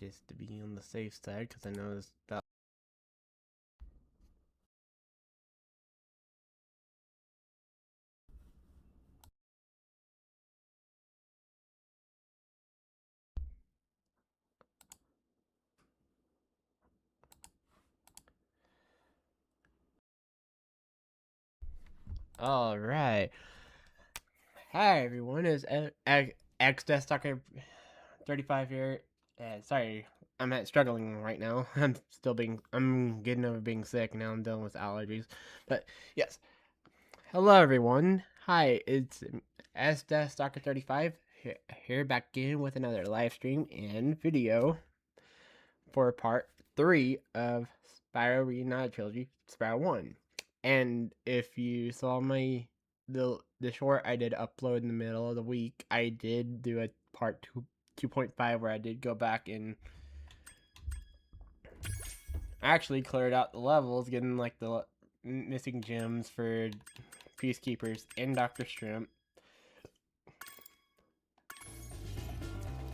just to be on the safe side, because I noticed that. All right. Hi everyone, it's X Desktop 35 here. Sorry, I'm struggling right now. I'm getting over being sick now. I'm dealing with allergies. But yes, hello everyone. Hi, it's S Desktop 35 here back again with another live stream and video for part 3 of Spyro Reignited Trilogy, Spyro 1. And if you saw the short I did upload in the middle of the week, I did do a part 2.5 where I did go back and actually cleared out the levels, getting like the missing gems for Peacekeepers and Dr. Shrimp.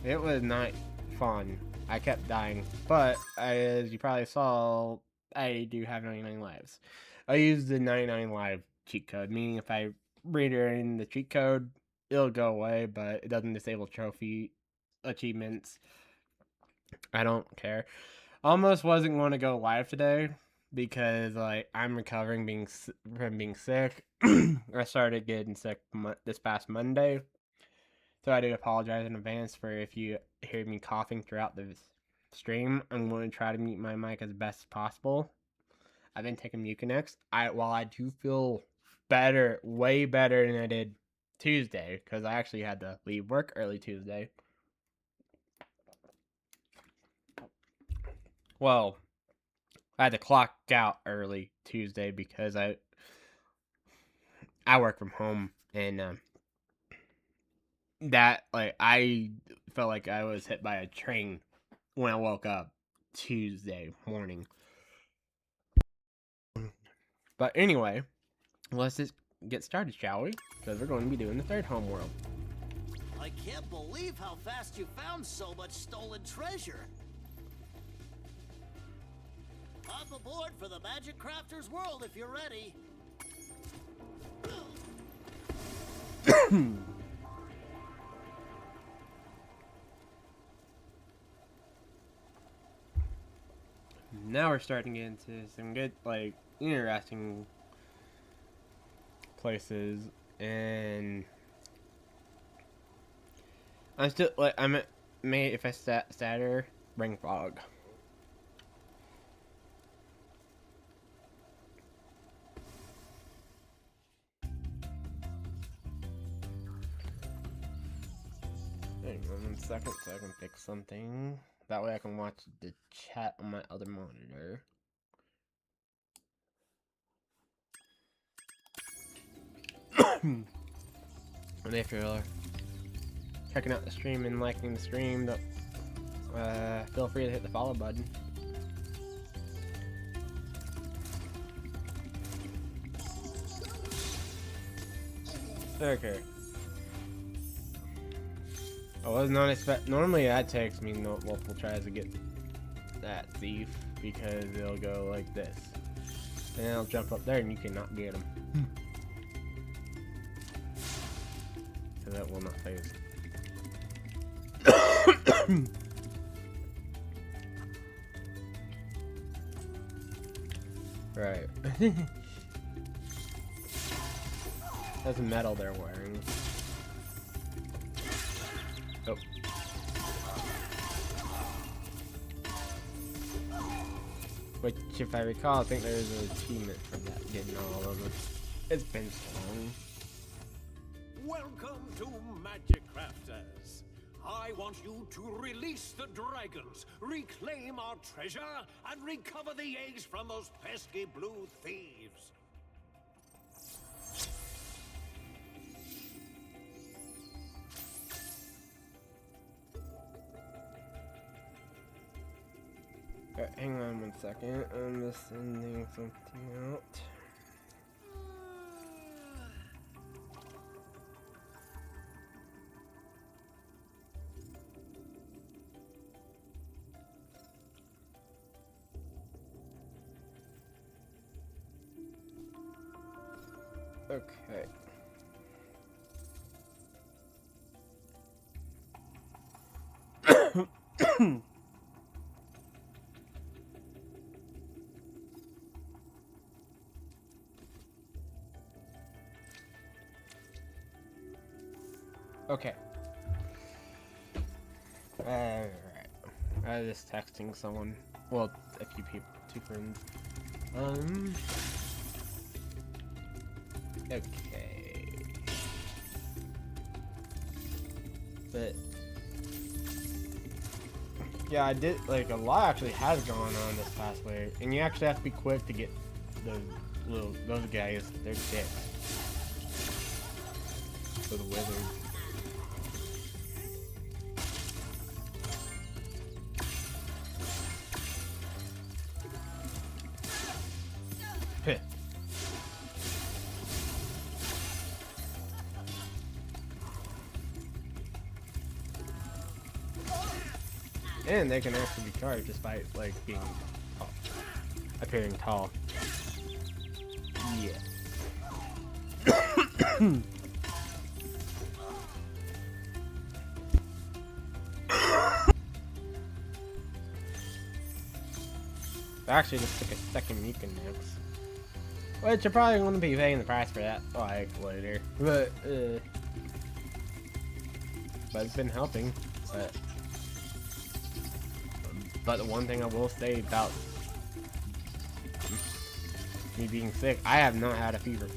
It was not fun. I kept dying, but as you probably saw, I do have 99 lives. I use the 99 live cheat code, meaning if I read in the cheat code, it'll go away, but it doesn't disable trophy achievements. I don't care. Almost wasn't going to go live today because like I'm recovering from being sick. I started getting sick this past Monday. So I do apologize in advance for if you hear me coughing throughout the stream. I'm going to try to mute my mic as best as possible. I've been taking Mucinex. While I do feel better, way better than I did Tuesday, because I actually had to leave work early Tuesday. Well, I had to clock out early Tuesday because I work from home, and that like I felt like I was hit by a train when I woke up Tuesday morning. But anyway, let's just get started, shall we? Because we're going to be doing the third homeworld. I can't believe how fast you found so much stolen treasure. Hop aboard for the Magic Crafter's world if you're ready. Now we're starting to get into some good, like, interesting places, and I'm still like if I stutter, bring fog. Hang on 1 second so I can fix something. That way I can watch the chat on my other monitor. And if you're checking out the stream and liking the stream, feel free to hit the follow button. Okay. I was not expect. Normally that takes me multiple tries to get that thief because it'll go like this, and it'll jump up there and you cannot get him. So that will not phase. Right. That's metal they're wearing. Oh. Which, if I recall, I think there's an achievement for that, getting all of them. It's been so long. Welcome to Magic Crafters. I want you to release the dragons, reclaim our treasure, and recover the eggs from those pesky blue thieves. Alright, hang on 1 second. I'm just sending something out. Okay. Okay. Alright. I was just texting someone. Well, a few people, 2 friends. Okay. But yeah, I did, like, a lot actually has gone on this past way, and you actually have to be quick to get those guys. They're dicks. So the wizards. Heh. And they can actually be charged despite, like, being tall, appearing tall. Yeah. I actually just took a second Mucin next. Which you're probably going to be paying the price for that, like, later. But it's been helping. But the one thing I will say about me being sick, I have not had a fever.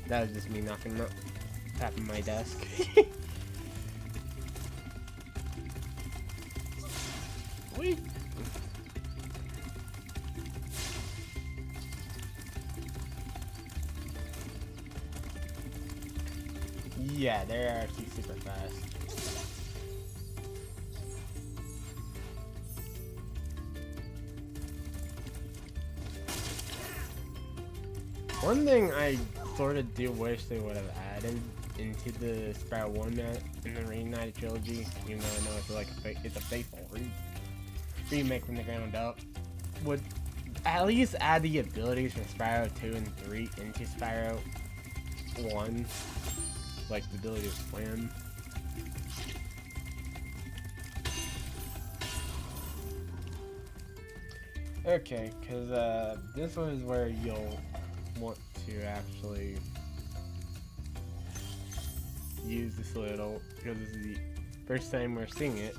That was just me knocking up, tapping my desk. Wait. Yeah, they're actually super fast. One thing I sort of do wish they would have added into the Spyro 1 in the Reignited trilogy, even though I know it's like it's a faithful remake from the ground up, would at least add the abilities from Spyro 2 and 3 into Spyro 1, like the ability to swim. Okay, because this one is where you'll want to actually use this little, because this is the first time we're seeing it,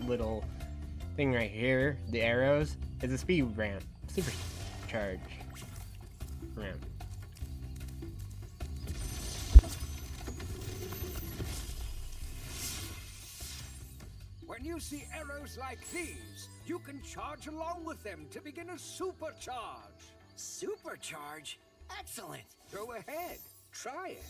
little thing right here, the arrows, is a speed ramp, supercharge ramp. When you see arrows like these, you can charge along with them to begin a supercharge. Supercharge? Excellent! Go ahead, try it.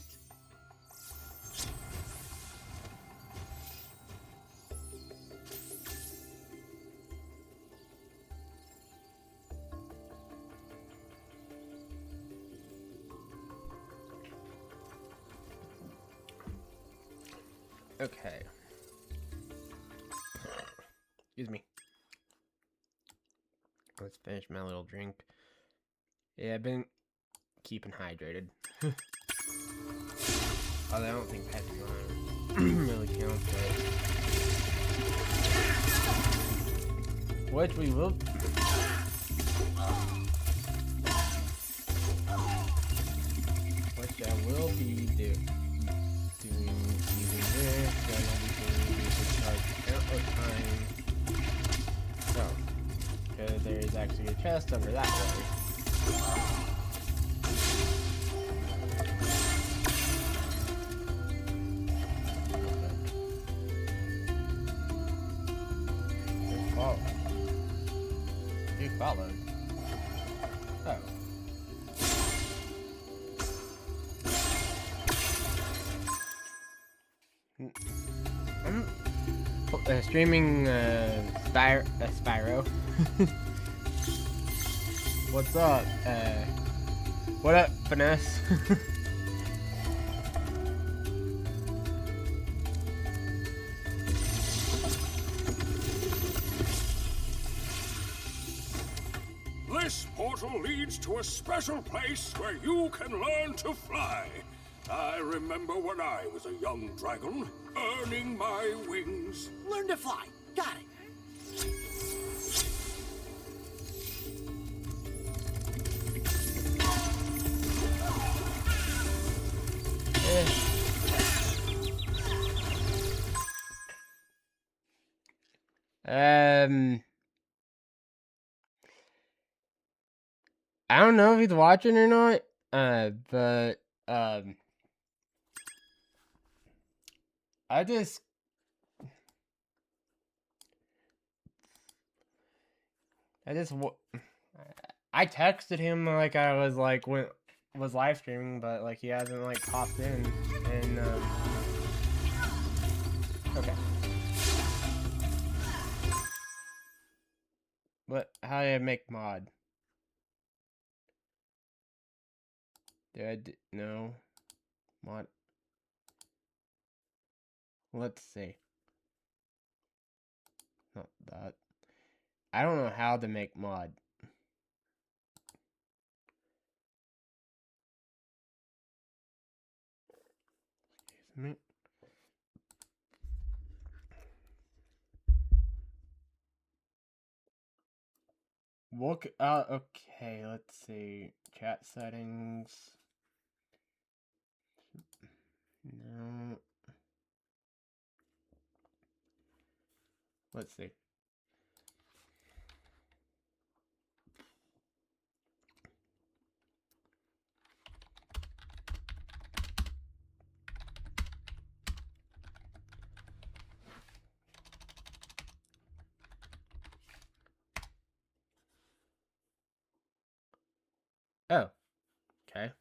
Okay. Excuse me. Let's finish my little drink. Yeah, I've been keeping hydrated. Although I don't think passing on really counts, but which we will. Which I will be doing using this. I will be doing this charge countless times. So, because there is actually a chest over that way. Oh. You followed. Oh. I'm streaming Spyro. What's up? What up, Finesse? This portal leads to a special place where you can learn to fly. I remember when I was a young dragon, earning my wings. Learn to fly. Got it. I don't know if he's watching or not, but, I just... I texted him like I was like was live streaming, but like he hasn't like popped in, and okay. But how do I make mod? No mod? Let's see. Not that. I don't know how to make mod. Excuse me. Look, okay, let's see. Chat settings. No. Let's see. Oh, okay.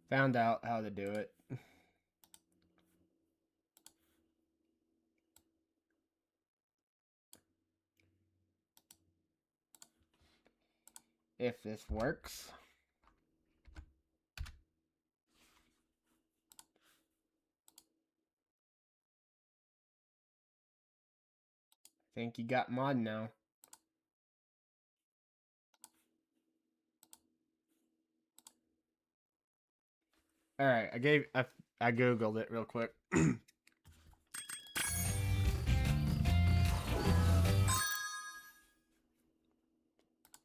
Found out how to do it. If this works. I think you got mod now. Alright, I googled it real quick. I'm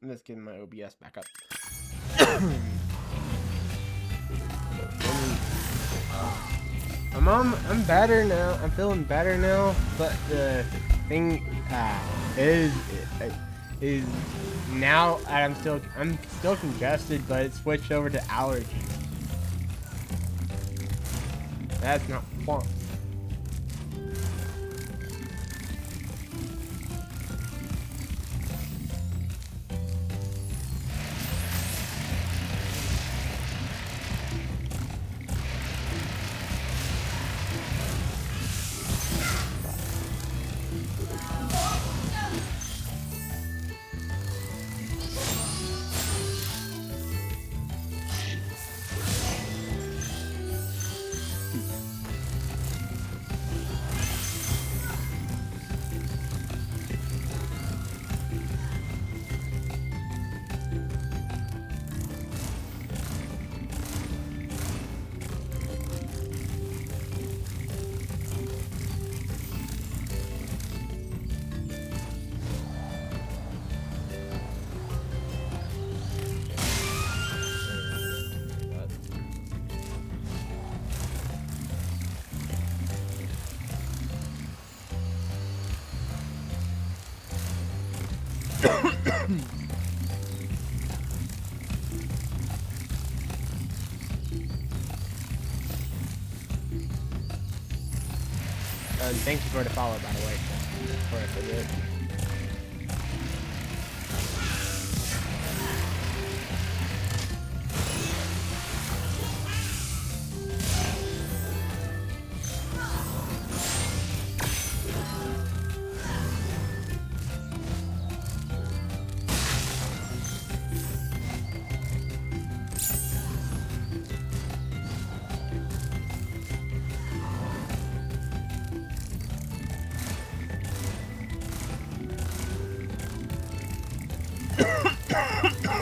just getting my OBS back up. I'm better now. I'm feeling better now, but the thing is now I'm still congested, but it switched over to allergies. That's not fun. Thank you for the follow, by the way. Before I forget.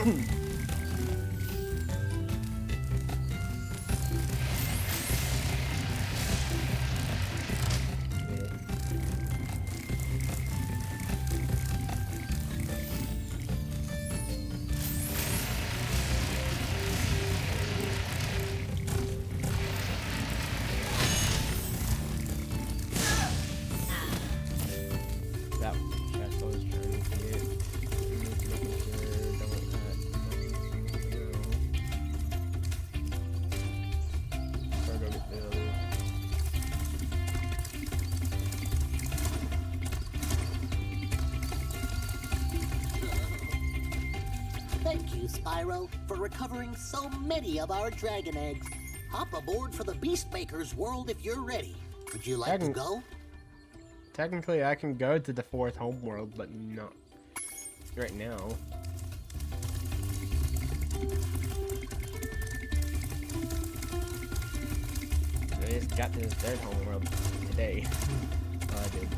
That chest I was trying to get. I'm just making sure don't have Or go get the other. Thank you, Spyro, for recovering so many of our dragon eggs. Hop aboard for the Beastmaker's world if you're ready. Would you like to go? Technically, I can go to the 4th homeworld, but not right now. I just got to the 3rd homeworld today. Oh, I did.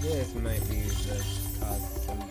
This might be the cause some death.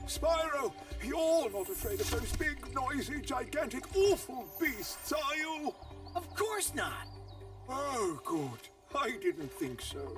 Spyro, you're not afraid of those big, noisy, gigantic, awful beasts, are you? Of course not. Oh, good. I didn't think so.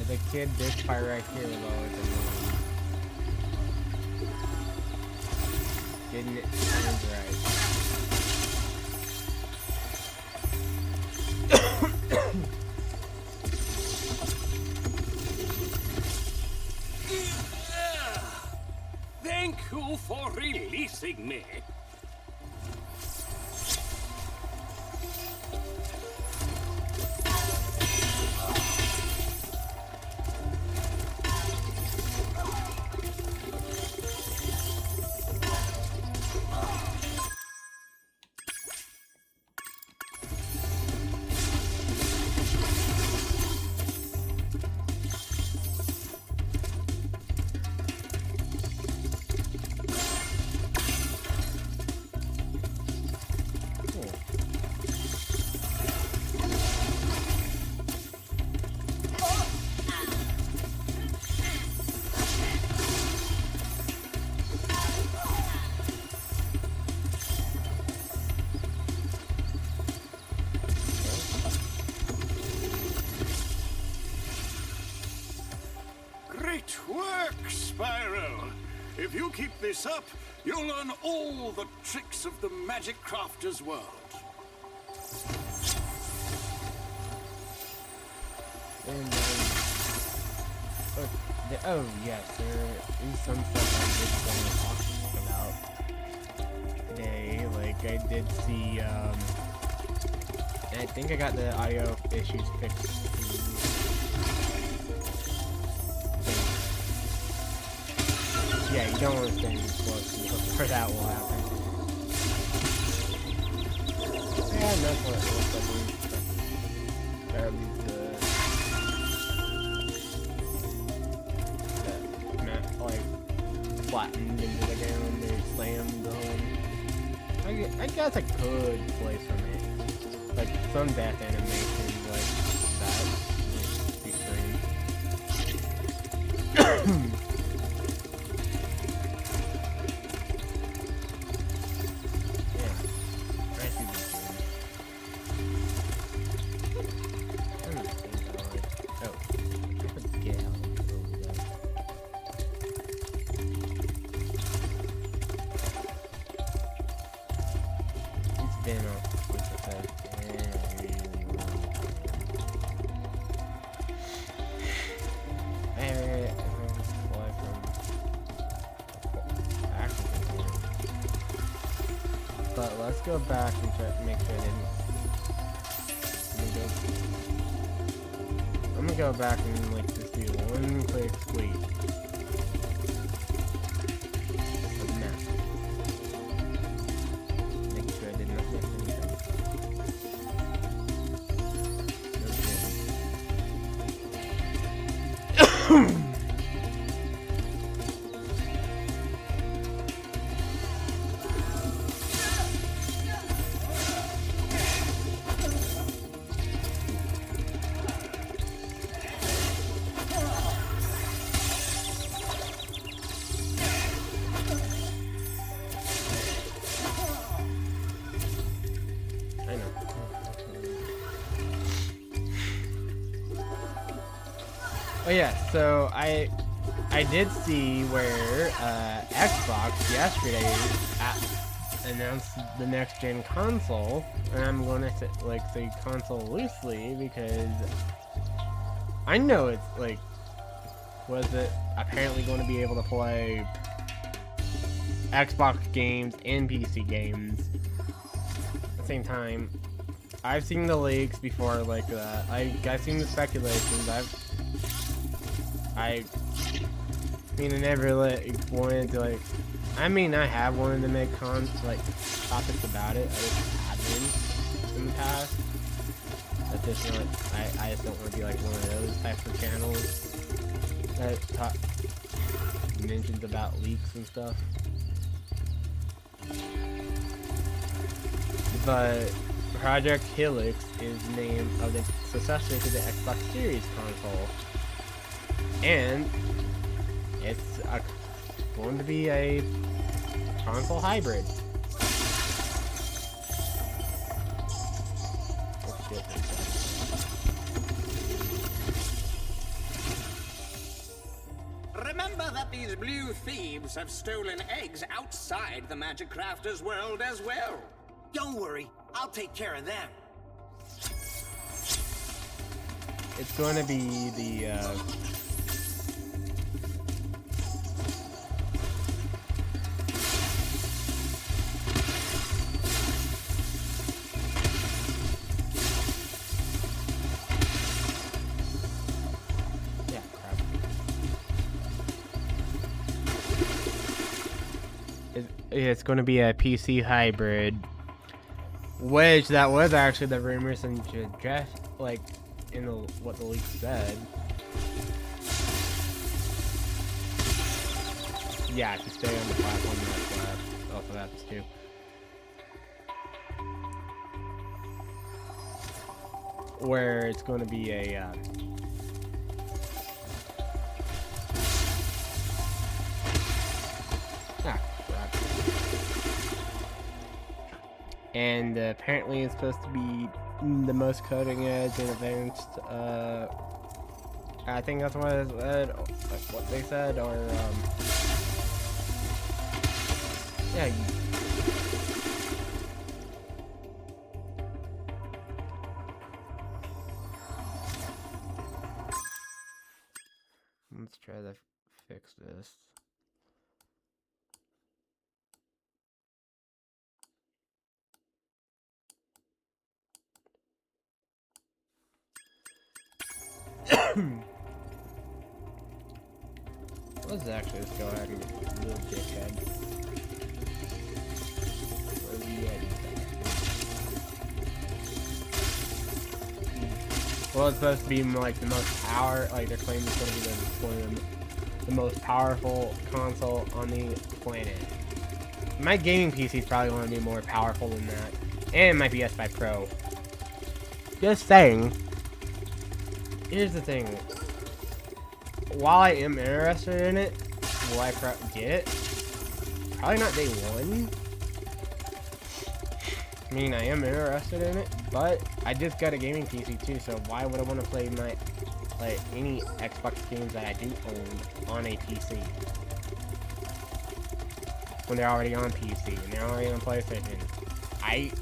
As a kid, this part right here was always annoying. Didn't it sound right? Thank you for releasing me. Great work, Spyro! If you keep this up, you'll learn all the tricks of the Magic Crafter's world. And oh yes, there is some stuff I did want to talk about today. Like I did see, and I think I got the audio issues fixed. Yeah, you don't want to stay close before that will happen. Yeah, and that's what it looks like. That leads the map, like, flattened into the ground or slammed on. I guess I could play some it. Like, some death animations like that. Be strange. But let's go back and try to make sure I didn't. I'm gonna go back and like just do one quick sweep of the map. Make sure I did not miss anything. No kidding. Oh yeah, so I did see where Xbox yesterday announced the next gen console, and I'm going to say console loosely because I know it's like, was it apparently going to be able to play Xbox games and PC games at the same time. I've seen the leaks before like that. I've seen the speculations. I mean, I never wanted to I mean, I have wanted to make topics about it. I just haven't in the past. That's just not. I just don't want to be like one of those types of channels that mentions about leaks and stuff. But Project Helix is the name of the successor to the Xbox Series console. And it's going to be a console hybrid. Oh shit. These blue thieves have stolen eggs outside the Magic Crafter's world as well. Don't worry, I'll take care of them. It's going to be the, yeah, crap. It's going to be a PC hybrid, which that was actually the rumors and just, like, in the, what the leak said. Yeah, if you stay on the platform, that's also happens too. Where it's going to be a crap. And apparently it's supposed to be the most cutting edge and advanced, I think that's what it said, like what they said, or, yeah. Let's try to fix this. Let's actually just go ahead and little dickhead. Where's the Yeti? Well, it's supposed to be like the most power, like they're claiming it's going to be one of the most powerful console on the planet. My gaming PC is probably going to be more powerful than that. And my PS5 Pro. Just saying. Here's the thing. While I am interested in it, will I get it? Probably not day one. I mean, I am interested in it, but I just got a gaming PC too, so why would I want to play my, like, any Xbox games that I do own on a PC? When they're already on PC, and they're already on PlayStation.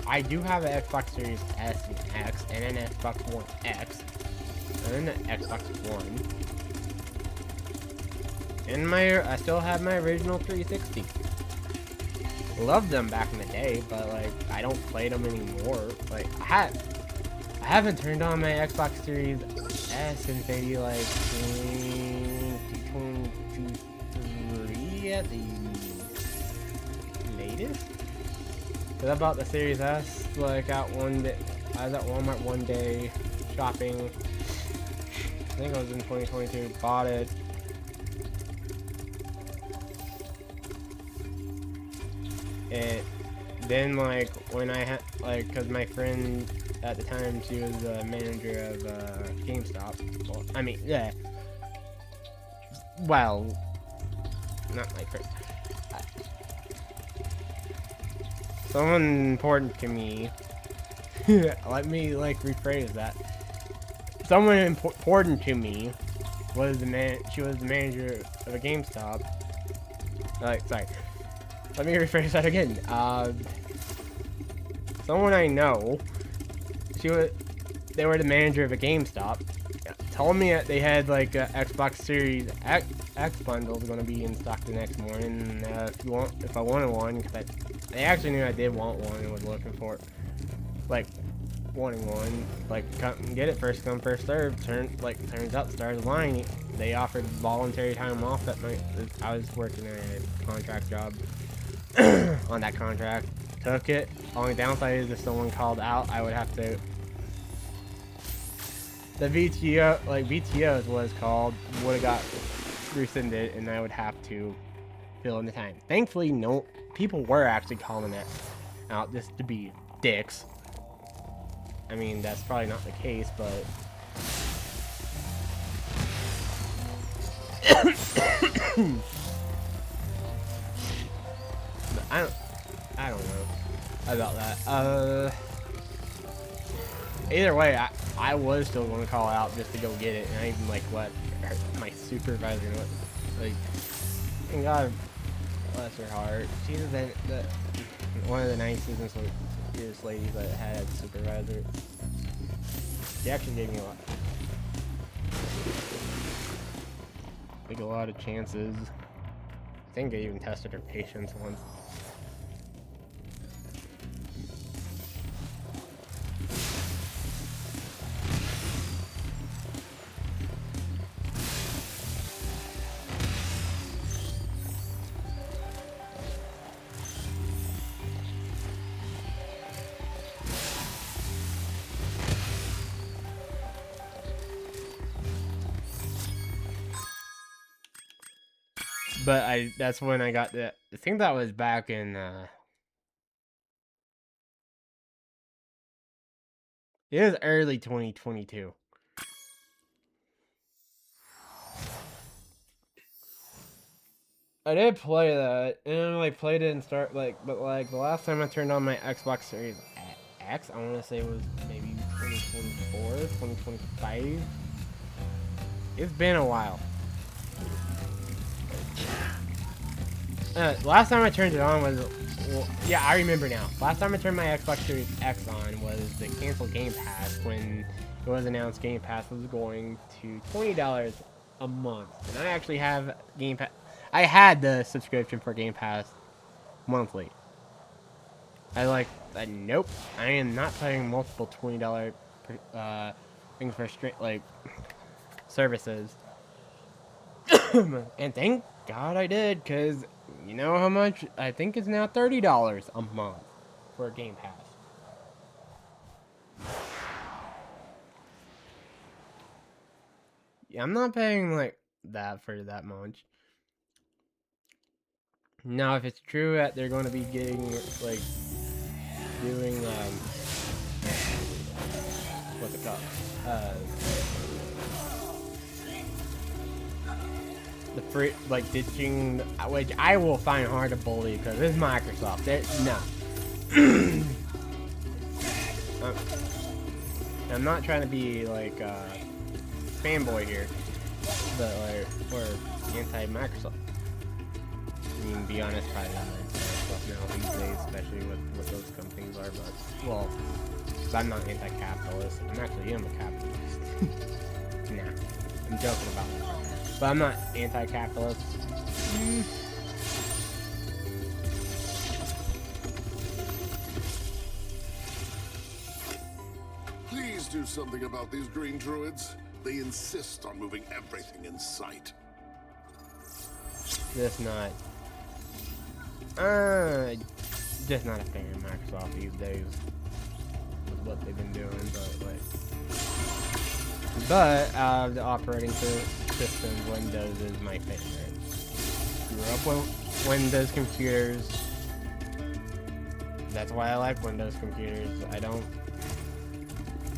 I do have an Xbox Series S and X, and an Xbox One X, and an Xbox One. And I still have my original 360. Loved them back in the day, but like I don't play them anymore. Like I haven't turned on my Xbox Series S since maybe like 2023 at the latest. Cause I bought the Series S like out one day. I was at Walmart one day shopping. I think it was in 2022. Bought it. Then like when I had like, cause my friend at the time, she was the manager of GameStop. Well, I mean, yeah. Well, not my friend. Someone important to me. Let me like rephrase that. Someone important to me was the man. She was the manager of a GameStop. Sorry. Let me rephrase that again. Someone I know, they were the manager of a GameStop, told me that they had like a Xbox Series X bundles going to be in stock the next morning. If I wanted one, because they actually knew I did want one and was looking for it, like wanting one, like get it first come first serve. Turns out stars aligning. They offered voluntary time off that night. I was working a contract job. On that contract, took it. Only downside is if someone called out, I would have to. The VTO, like VTOs was called, would have got rescinded, and I would have to fill in the time. Thankfully, no people were actually calling it out just to be dicks. I mean, that's probably not the case, but. I don't know about that. Either way, I was still going to call out just to go get it, and I even like let my supervisor know, like And God bless her heart. She's been one of the nicest and sweetest ladies that I had as a supervisor. She actually gave me a lot of chances. I think I even tested her patience once. But that's when I got the, I think that was back in, it was early 2022. I did play that, and I played it and but the last time I turned on my Xbox Series X, I want to say it was maybe 2024, 2025. It's been a while. Last time I turned it on was, well, yeah, I remember now. Last time I turned my Xbox Series X on was the cancel Game Pass when it was announced Game Pass was going to $20 a month. And I actually have Game Pass. I had the subscription for Game Pass monthly. Nope, I am not paying multiple $20 things for straight, services. And thank God I did, because you know how much? I think it's now $30 a month for a Game Pass. Yeah, I'm not paying like that for that much. Now, if it's true that they're going to be getting doing what's it called? The free, ditching, which I will find hard to believe because it's Microsoft. No. I'm not trying to be fanboy here, but we're anti-Microsoft. I mean, to be honest, probably not anti-Microsoft now these days, especially with what those companies are. But well, I'm not anti-capitalist. I'm actually a capitalist. Nah, I'm joking about it. But I'm not anti-capitalist. Please do something about these green druids. They insist on moving everything in sight. Just not a fan of Microsoft these days with what they've been doing, but out of the operating system, Windows is my favorite. Grew up with Windows computers. That's why I like Windows computers. I don't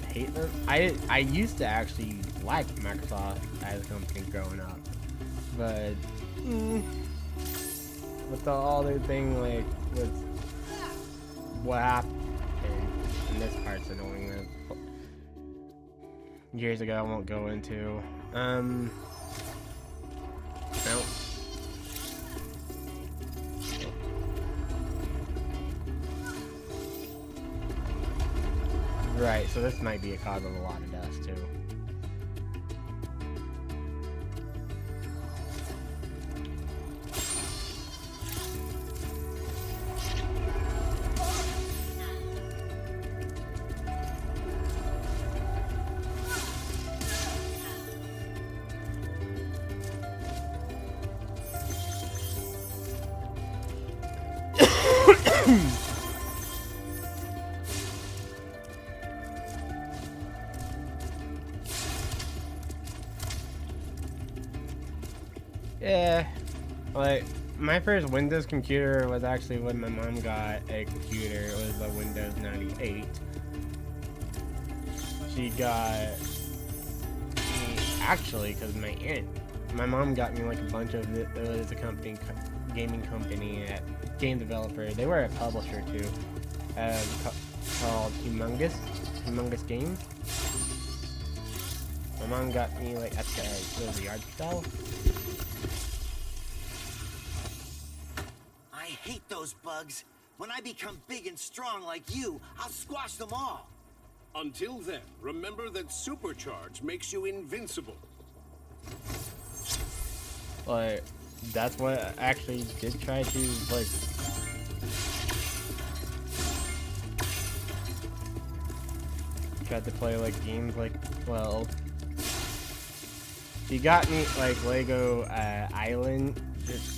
hate them. I used to actually like Microsoft as a company growing up, but with all their thing with what happened, and this part's annoying. Years ago, I won't go into. No. Right, so this might be a cause of a lot of dust too. Yeah, my first Windows computer was actually when my mom got a computer. It was a Windows 98. She got me, actually, because my mom got me a bunch of it. It was a gaming company, game developer. They were a publisher too, called Humongous Games. My mom got me at the yard sale. hate those bugs. When I become big and strong like you, I'll squash them all. Until then, remember that supercharge makes you invincible. Like, that's what I actually did try to, like... Tried to play, like, games like, well... She got me, like, Lego Island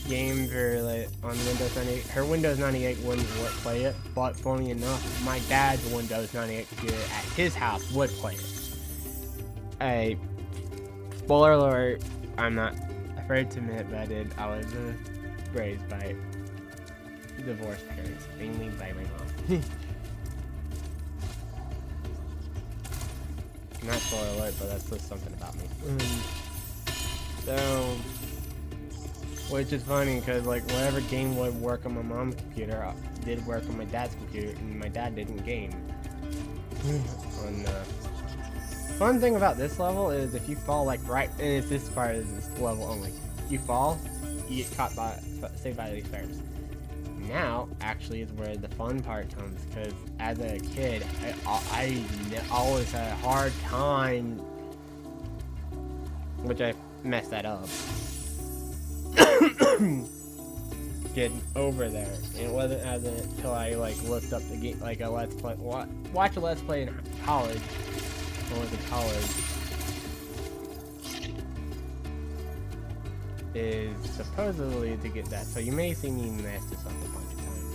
game for, like, on Windows 98. Her Windows 98 wouldn't play it, but funny enough, my dad's Windows 98 computer at his house would play it. Spoiler alert, I'm not afraid to admit, but I was raised by divorced parents, mainly by my mom. Not spoiler alert, but that's just something about me. So, which is funny because like whatever game would work on my mom's computer did work on my dad's computer, and my dad didn't game. Fun thing about this level is if you fall like right, and it's this part of this level only. You fall, you get caught by, saved by these bears. Now, actually, is where the fun part comes, because as a kid, I always had a hard time, which I messed that up, getting over there. And it wasn't until I like looked up the game, like a let's play, watch a let's play in college, when I was in college, is supposedly to get that. So you may see me mess this up a bunch of times.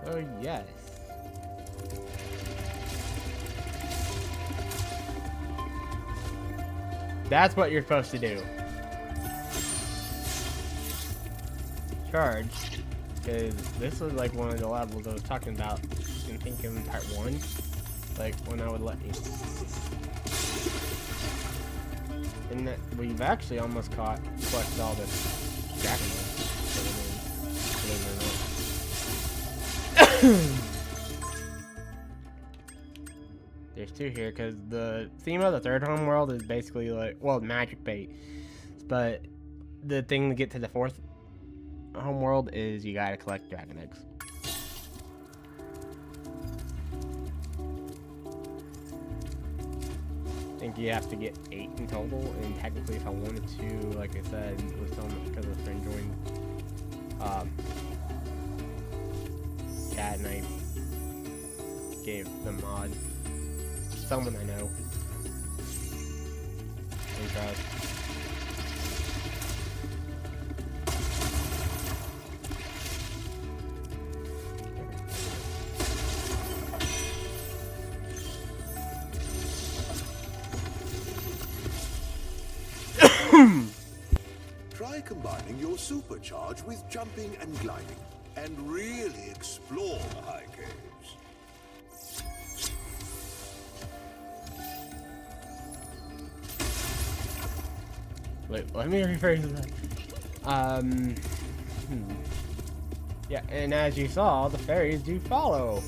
So yes. That's what you're supposed to do. Charge, because this was like one of the levels I was talking about in thinking part 1, like when I would let you. And that we've actually almost collected all this dragon eggs. There's 2 here, because the theme of the third home world is basically like, well, magic bait, but the thing to get to the 4th home world is you gotta collect dragon eggs. I think you have to get 8 in total, and technically if I wanted to, like I said, it was telling me because a friend joined chat and I gave the mod. Someone I know. And trust. Try combining your supercharge with jumping and gliding, and really explore the high caves. Wait, let me rephrase that. Yeah, and as you saw, the fairies do follow.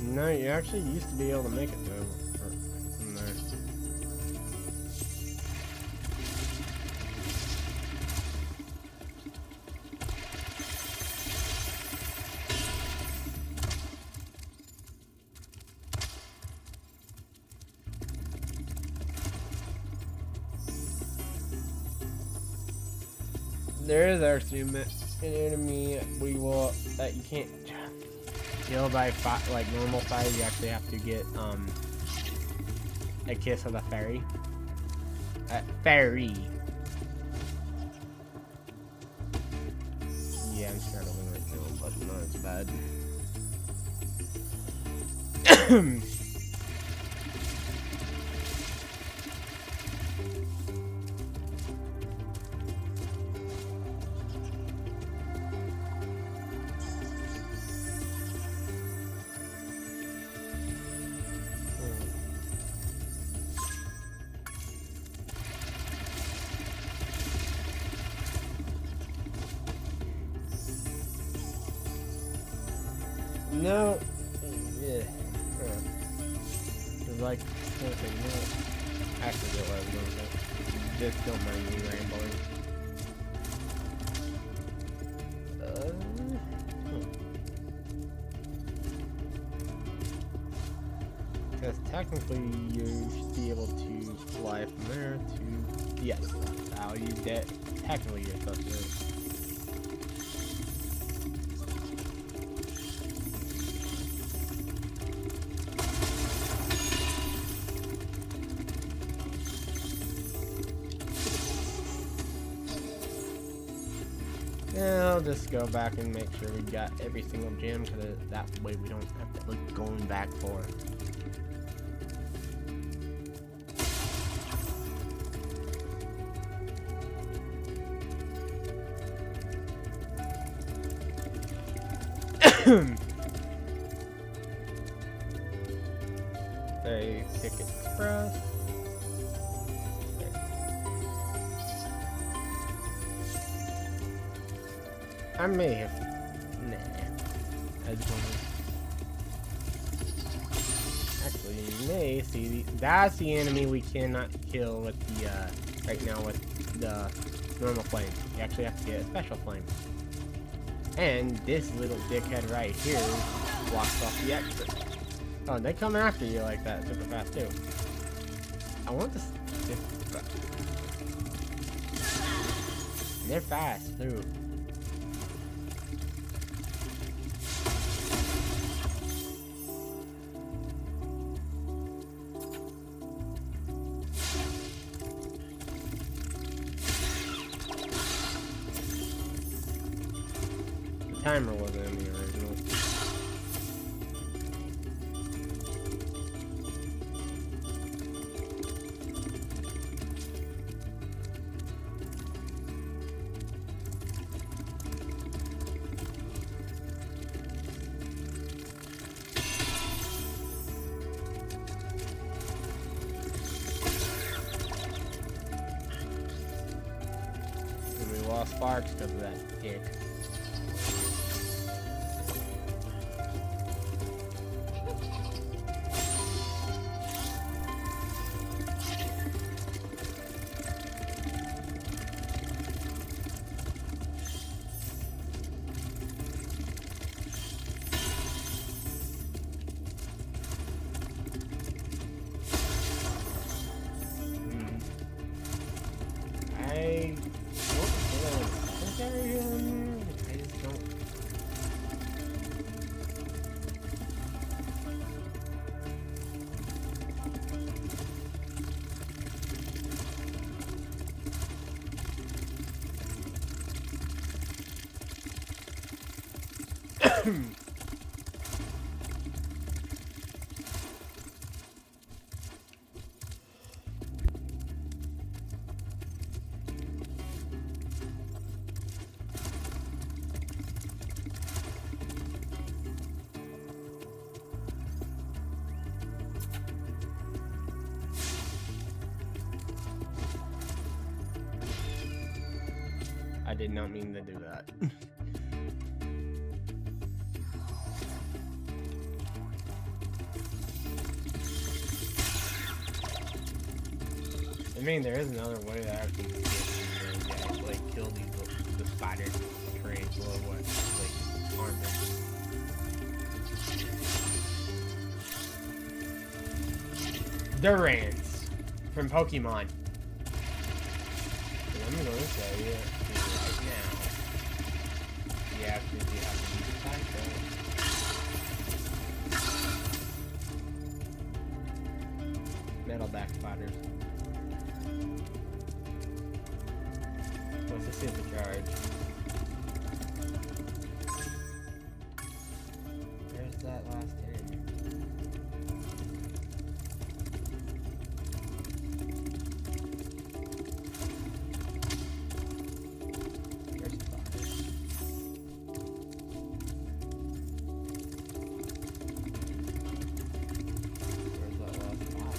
No, you actually used to be able to make it though, from there. There is actually an enemy that you can't kill by like normal fire. You actually have to get a kiss of the fairy. Fairy. Yeah, I'm struggling right now, but not as bad. No. Yeah. It's like something. No. Actually, it was going to. Just don't mind me rambling. Because technically you should be able to fly from there to... Yes, that's how you get... Technically you're supposed to do it. Yeah, I'll just go back and make sure we got every single gem, because that way we don't have to look going back for it. Say Ticket Express. I may have. Nah. I just want to. Actually, you may see. That's the enemy we cannot kill with the. Right now with the normal flame. You actually have to get a special flame. And this little dickhead right here blocks off the exit. Oh, they come after you like that super fast too. I want this. They're fast too. The timer wasn't in the original. And we lost sparks because of that dick. I just don't. I did not mean to do that. I mean, there is another way that I can get in there and like kill these the spider tarantula with like armor. Durants from Pokemon. And I'm gonna say it right now. Yeah, because you have to use the cycle. Metalback spiders. What's the supercharge? Where's that last hit? Where's the box? Where's that last box?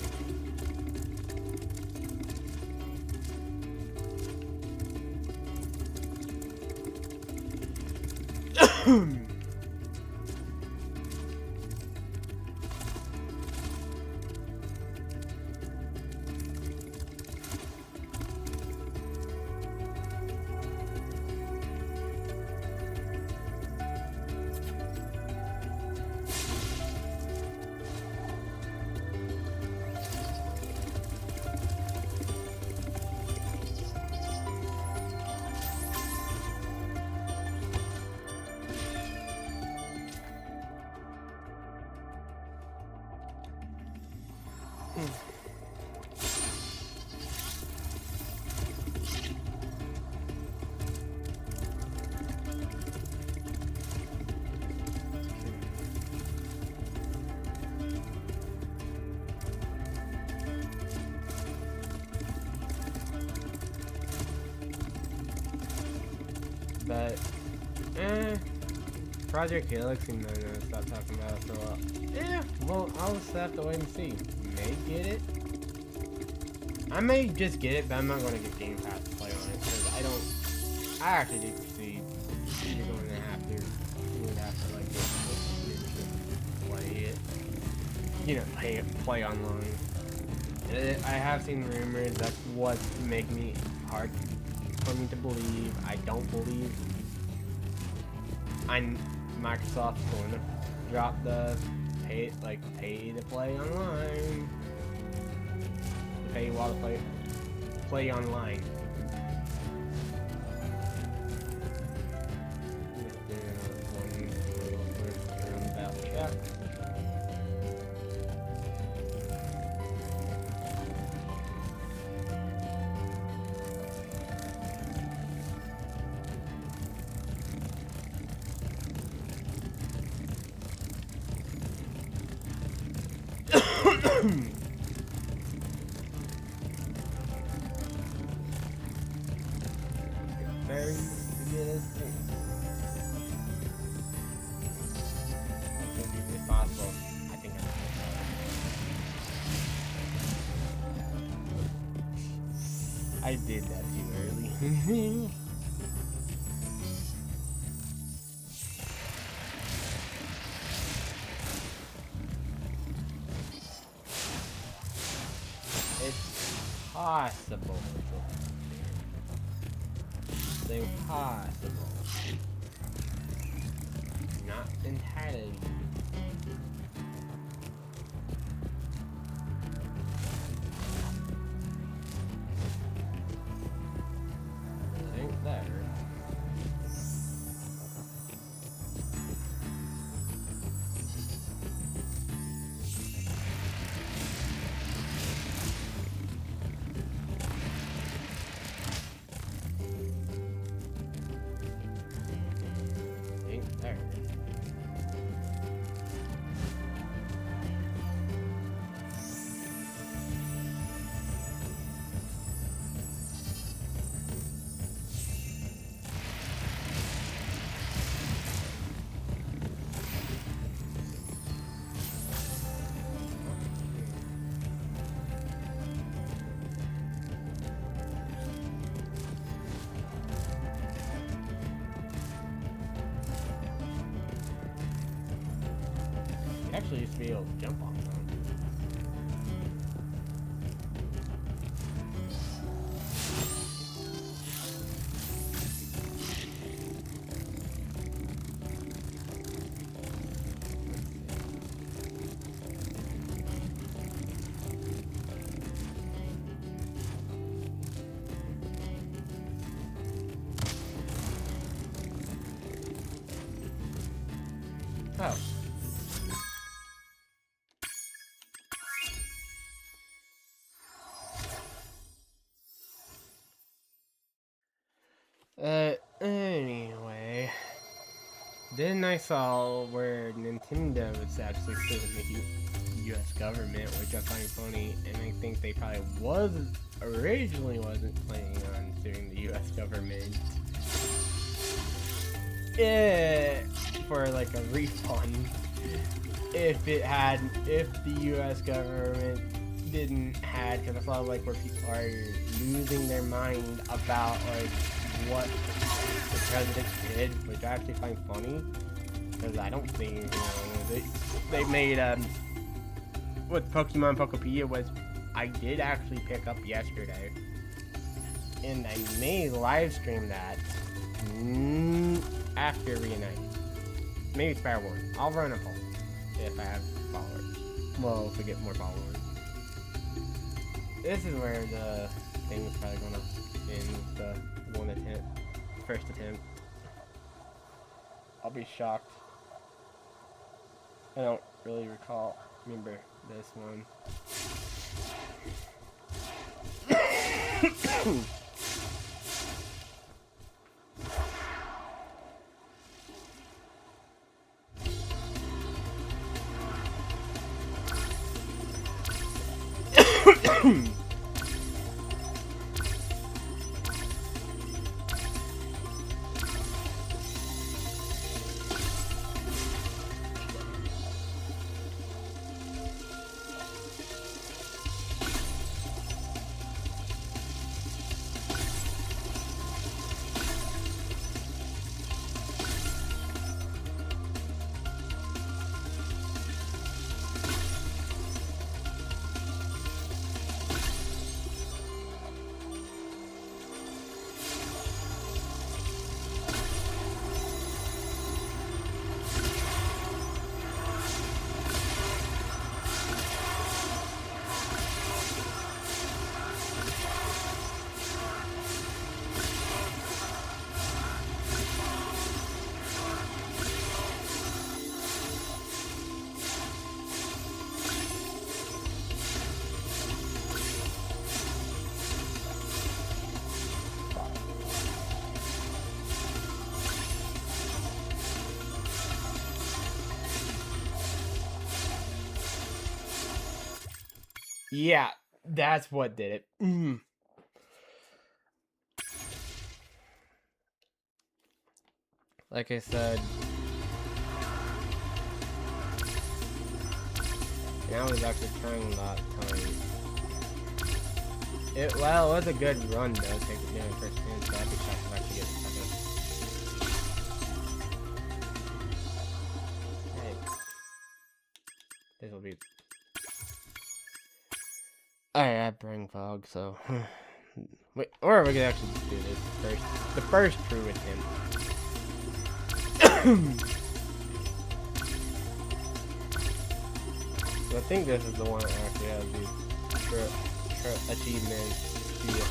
but Project Helix and I'm gonna stop talking about it for a while. Yeah, well, I'll just have to wait and see. May get it. I may just get it, but I'm not gonna get Game Pass to play on it because I actually do see you're going to have to. You would have to like play it. You know, play online. I have seen rumors that's what's making me hard for me to believe. I don't believe Microsoft's going to drop the pay to play online. Pay while to play online. Very good thing. If possible, I think I did that too early. It's possible. It's impossible. Not entirely. Ain't there. Actually used to be able to jump on them. Oh. Anyway, then I saw where Nintendo was actually suing the U.S. government, which I find funny, and I think they probably originally wasn't planning on suing the U.S. government. For like a refund, if the U.S. government didn't had, because I saw like where people are losing their mind about like what the president did, which I actually find funny, because I don't think, you know, they made what Pokemon Pokepedia was, I did actually pick up yesterday, and I may live stream that after Reignited. Maybe Spyro 1. I'll run a poll if I have followers. Well, if we get more followers. This is where the thing is probably gonna end the first attempt. I'll be shocked. I don't really remember this one. Yeah, that's what did it. Like I said, I was actually trying that time. It was a good run though, taking doing first hand, so I'd be shocked if I actually get second. Hey. This will be. I have brain fog, so. Wait, or we could actually just do this first. The first true attempt. So I think this is the one that actually has the achievement. The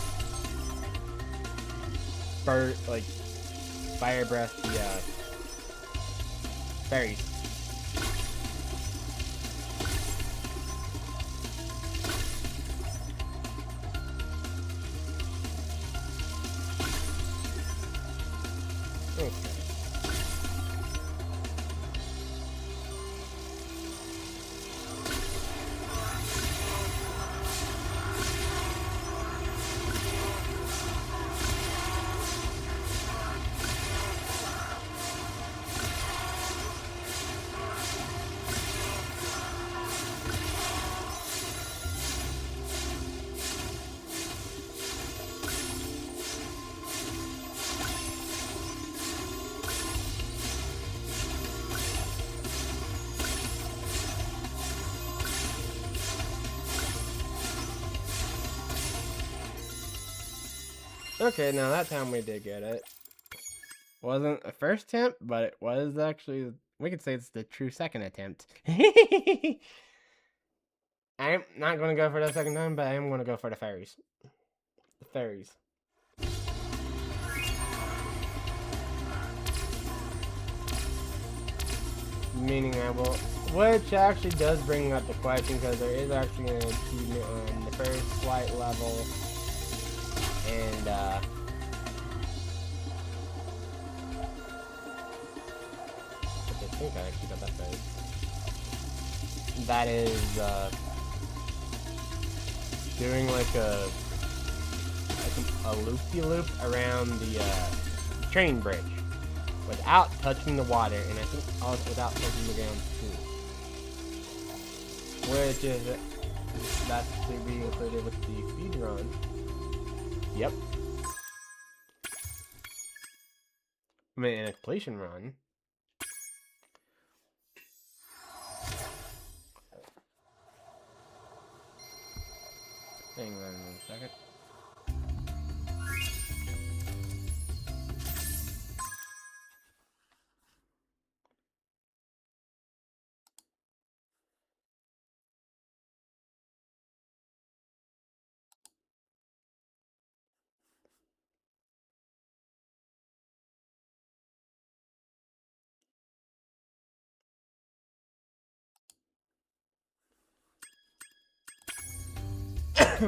first, like, fire breath, the fairies. Okay. Okay, now that time we did get it. Wasn't a first attempt, but it was actually, we could say it's the true second attempt. I'm not going to go for the second time, but I am going to go for the fairies. The fairies. Meaning I will, which actually does bring up the question, because there is actually an achievement on the first flight level. And, I think I actually got that right. That is, doing like a loop-de-loop around the, train bridge without touching the water, and I think also without touching the ground too. Which is, that's to be included with the speed run. Yep. I mean, in a completion run. Hang on a second. I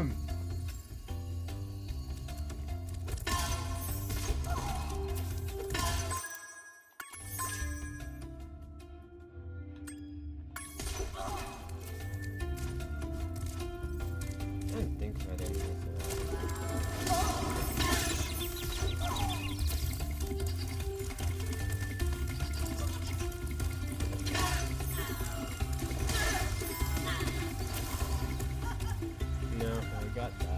think I didn't miss no, I got that.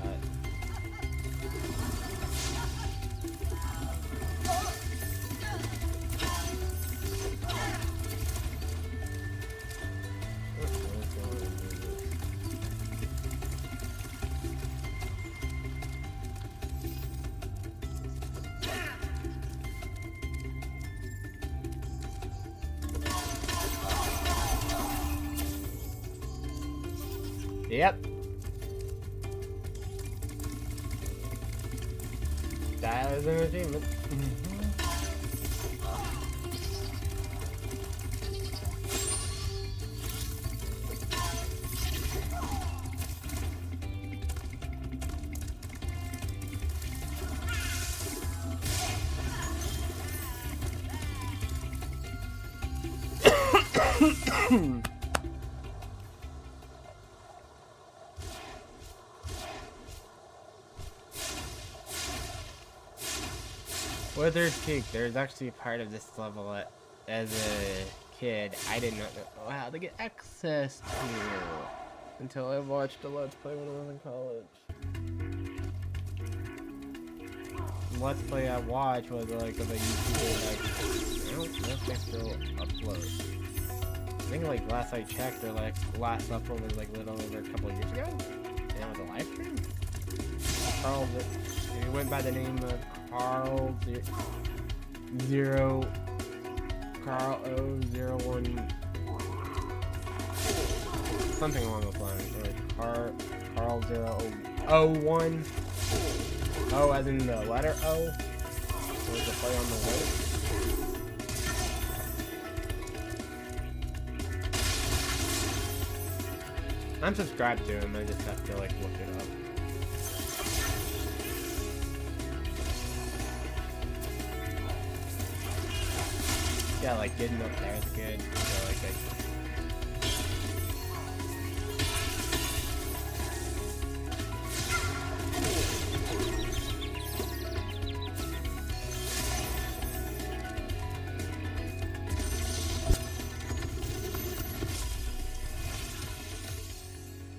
Yep. That is an achievement. Wither's Peak, there's actually a part of this level that, as a kid, I did not know how to get access to until I watched a Let's Play when I was in college. The Let's Play I watched was like of a YouTuber, like, I don't know if they still upload. I think like last I checked, their like last upload was like a little over a couple of years ago, and it was a live stream. Carl, he went by the name of Carl O01, something along those lines. Or Carl 001. O as in the letter O. Was the play on the word? I'm subscribed to him. I just have to like look it up. Yeah, like getting up there is good. So like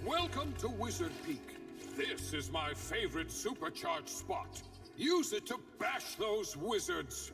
Welcome to Wizard Peak. This is my favorite supercharged spot. Use it to bash those wizards.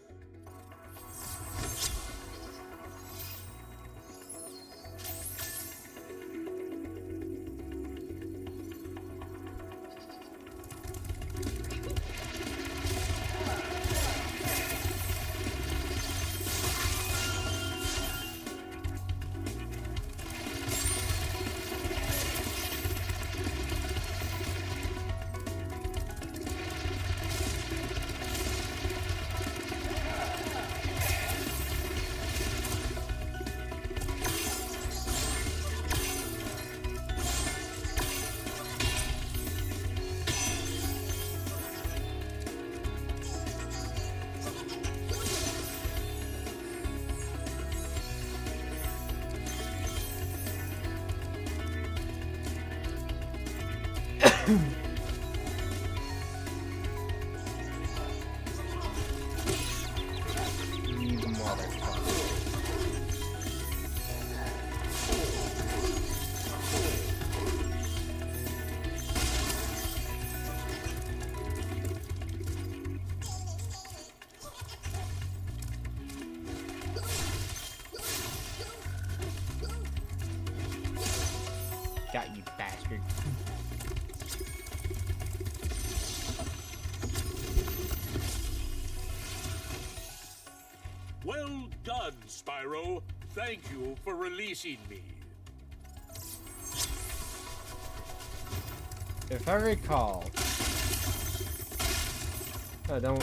you motherfucker. Got you, bastard. Well done, Spyro. Thank you for releasing me. If I recall, oh, don't.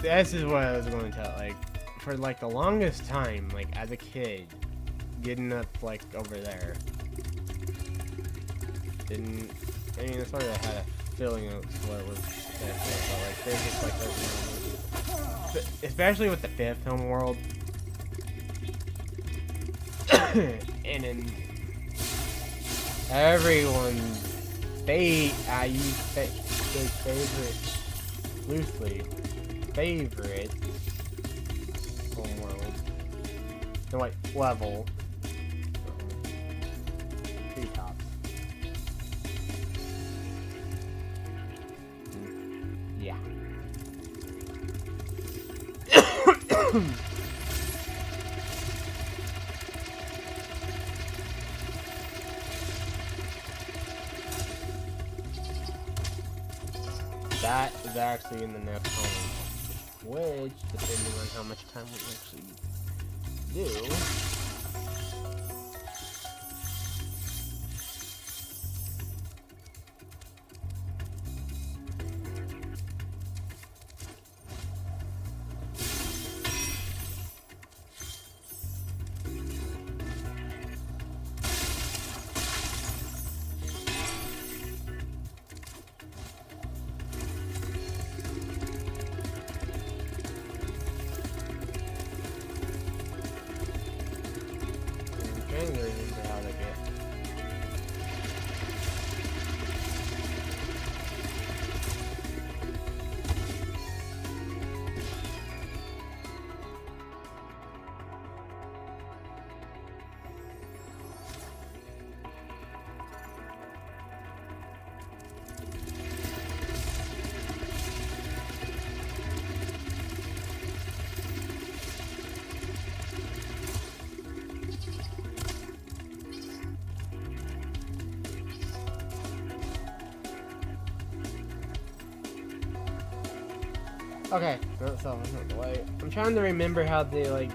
This is what I was going to tell. Like, for like the longest time, like as a kid, getting up like over there, didn't. I mean, I sort of had a feeling of what it was. But like, there's just like those moments, especially with the fifth home world, and in everyone's I use favorite loosely. Favorite home world. No, wait, level. Treetops. Yeah. That is actually in the next home, which, depending on how much time we actually do, how to get. Okay, no, so I'm not the way. I'm trying to remember how they like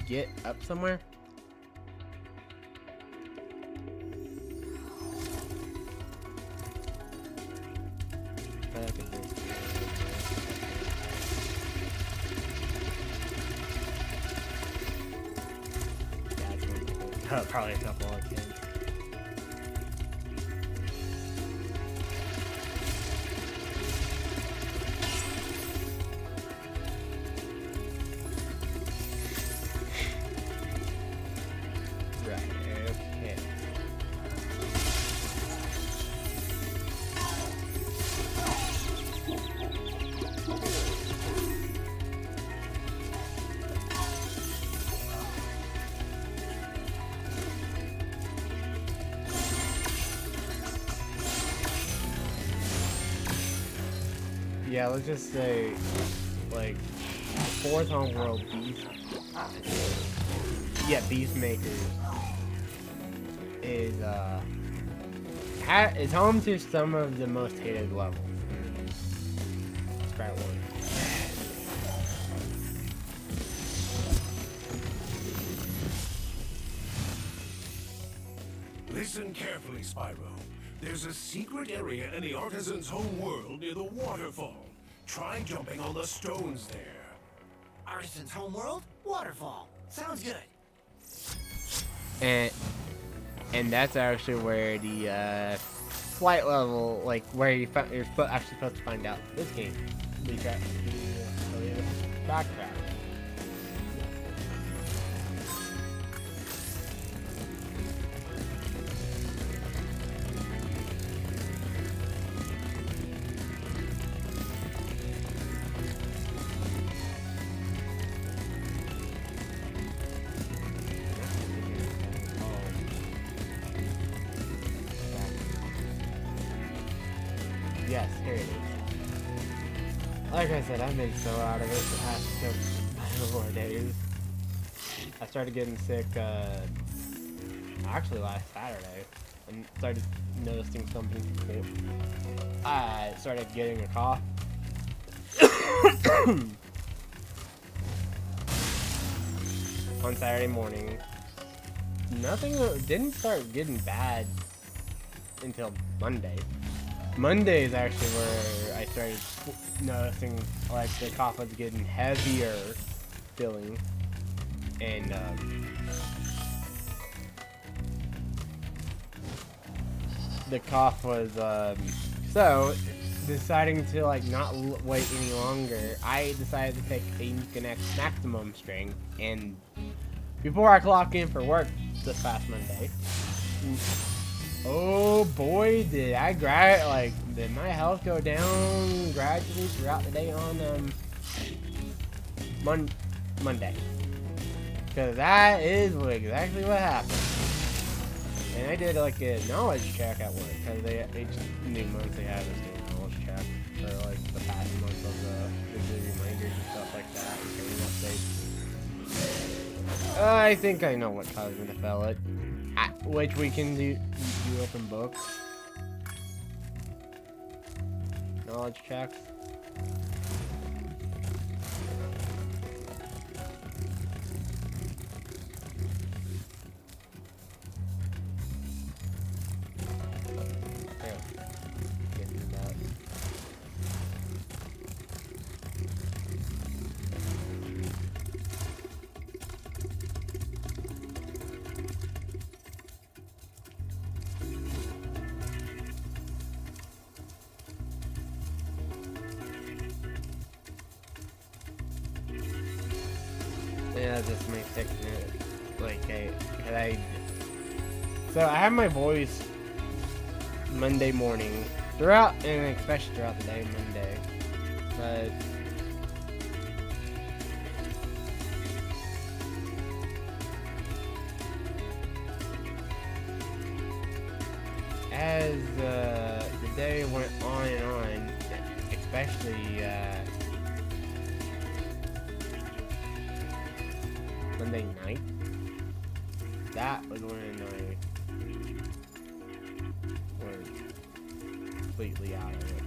get up somewhere. I could do it. Yeah, it's gonna be probably a couple of kids. Right, okay. Yeah, let's just say, like, fourth homeworld beast. Yeah, Beast Makers is is home to some of the most hated levels. Spyro 1. Listen carefully, Spyro. There's a secret area in the artisan's home world near the waterfall. Try jumping on the stones there. Artisan's homeworld? Waterfall. Sounds good. And that's actually where the flight level, like where you're actually supposed to find out this game. The backtrack. Yes, here it is. Like I said, I've been so out of it the past couple more days. I started getting sick, actually last Saturday, and started noticing something cool. I started getting a cough. On Saturday morning. Nothing didn't start getting bad until Monday. Monday is actually where I started noticing like the cough was getting heavier feeling, and the cough was so deciding to like not wait any longer, I decided to take a Connect maximum strength, and before I clock in for work this past Monday, oh boy, did my health go down gradually throughout the day on Monday. Because that is exactly what happened. And I did like a knowledge check at work, because each new month they have this new knowledge check for like the past month of the weekly reminders and stuff like that, and training updates. I think I know what caused me to fail it. Which we can do open books. Knowledge checks. There. Getting that. Yeah, this may take a minute. So I have my voice Monday morning throughout, and especially throughout the day Monday, but as the day went on and on, especially Monday night, that was when I was completely out of it.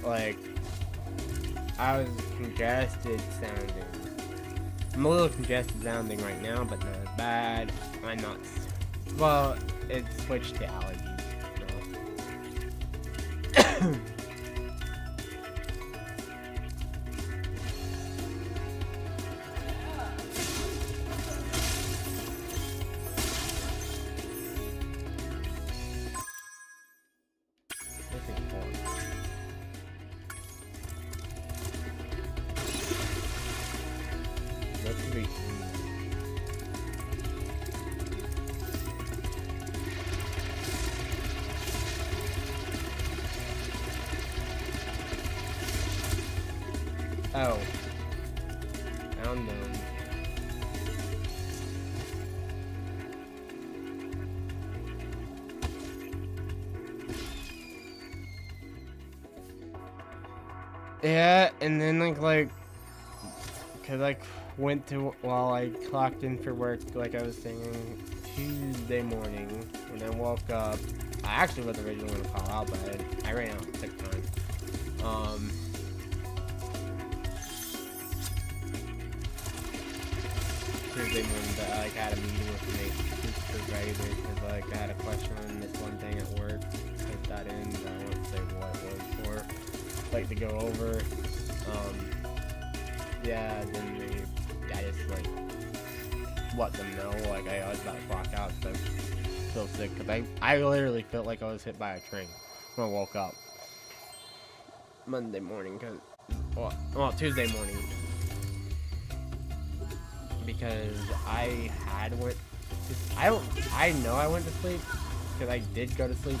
like, I was congested sounding. I'm a little congested sounding right now, but not as bad. I'm not. Well, it switched to allergies. So. Oh. Found them. Yeah, and then cause I went to, while I clocked in for work, like I was saying, Tuesday morning, when I woke up, I actually was originally going to call out, but I ran out of sick time. Tuesday morning, but I had a meeting with the supervisor because I had a question on this one thing at work. Put that in, but I won't say what it was for. Like to go over. Yeah, then I just let them know I was about to clock out because I feel sick. Because I literally felt like I was hit by a train when I woke up Monday morning. Well, Tuesday morning. Because I know I went to sleep because I did go to sleep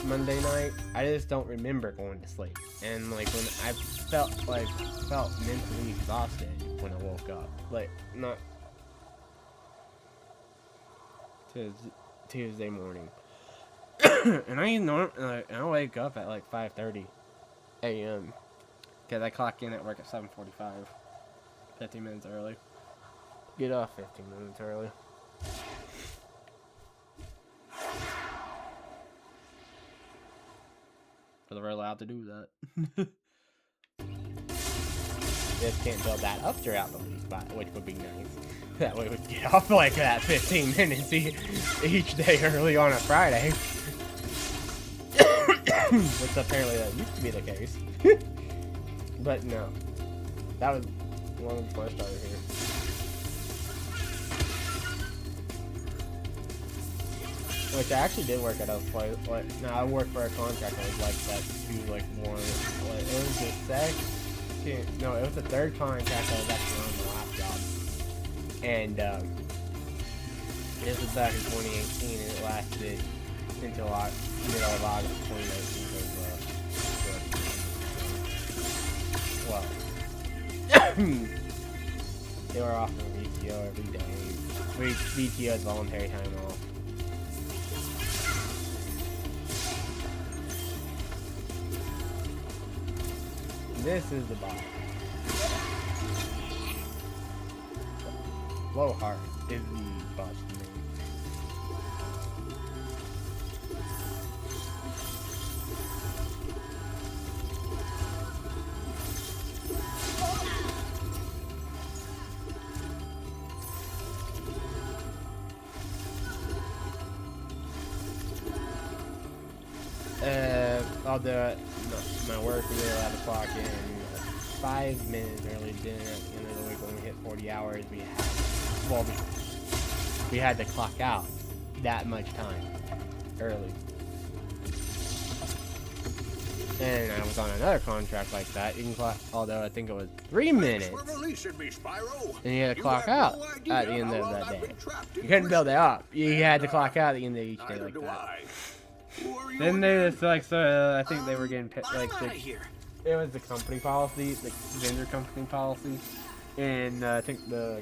Monday night. I just don't remember going to sleep, and when I felt mentally exhausted when I woke up, not Tuesday morning, and I wake up at 5:30 a.m. because I clock in at work at 7:45, 15 minutes early. Get off 15 minutes early. Because we're allowed to do that. Just can't build that up throughout the week, which would be nice. That way we'd get off that 15 minutes each day early on a Friday. Which apparently that used to be the case. But no. That was long before I started here. Which I actually did work at a place. I worked for a contract that was like that too, it was the second, no, it was the third contract I was actually on the last job. And this was back in 2018 and it lasted until middle of August 2019 because, they were offering VTO every day. VTO is voluntary time off. This is the boss. Blowhard is the boss name. I'll do it. My work, we were allowed to clock in 5 minutes early. Then at the end of the week, when we hit 40 hours, we had to clock out that much time early. And I was on another contract like that. You can clock, although I think it was 3 minutes. And you had to clock out at the end of that day. You couldn't build it up. You had to clock out at the end of each day like that. Then they just I think they were getting it was the company policy, the vendor company policy, and I think the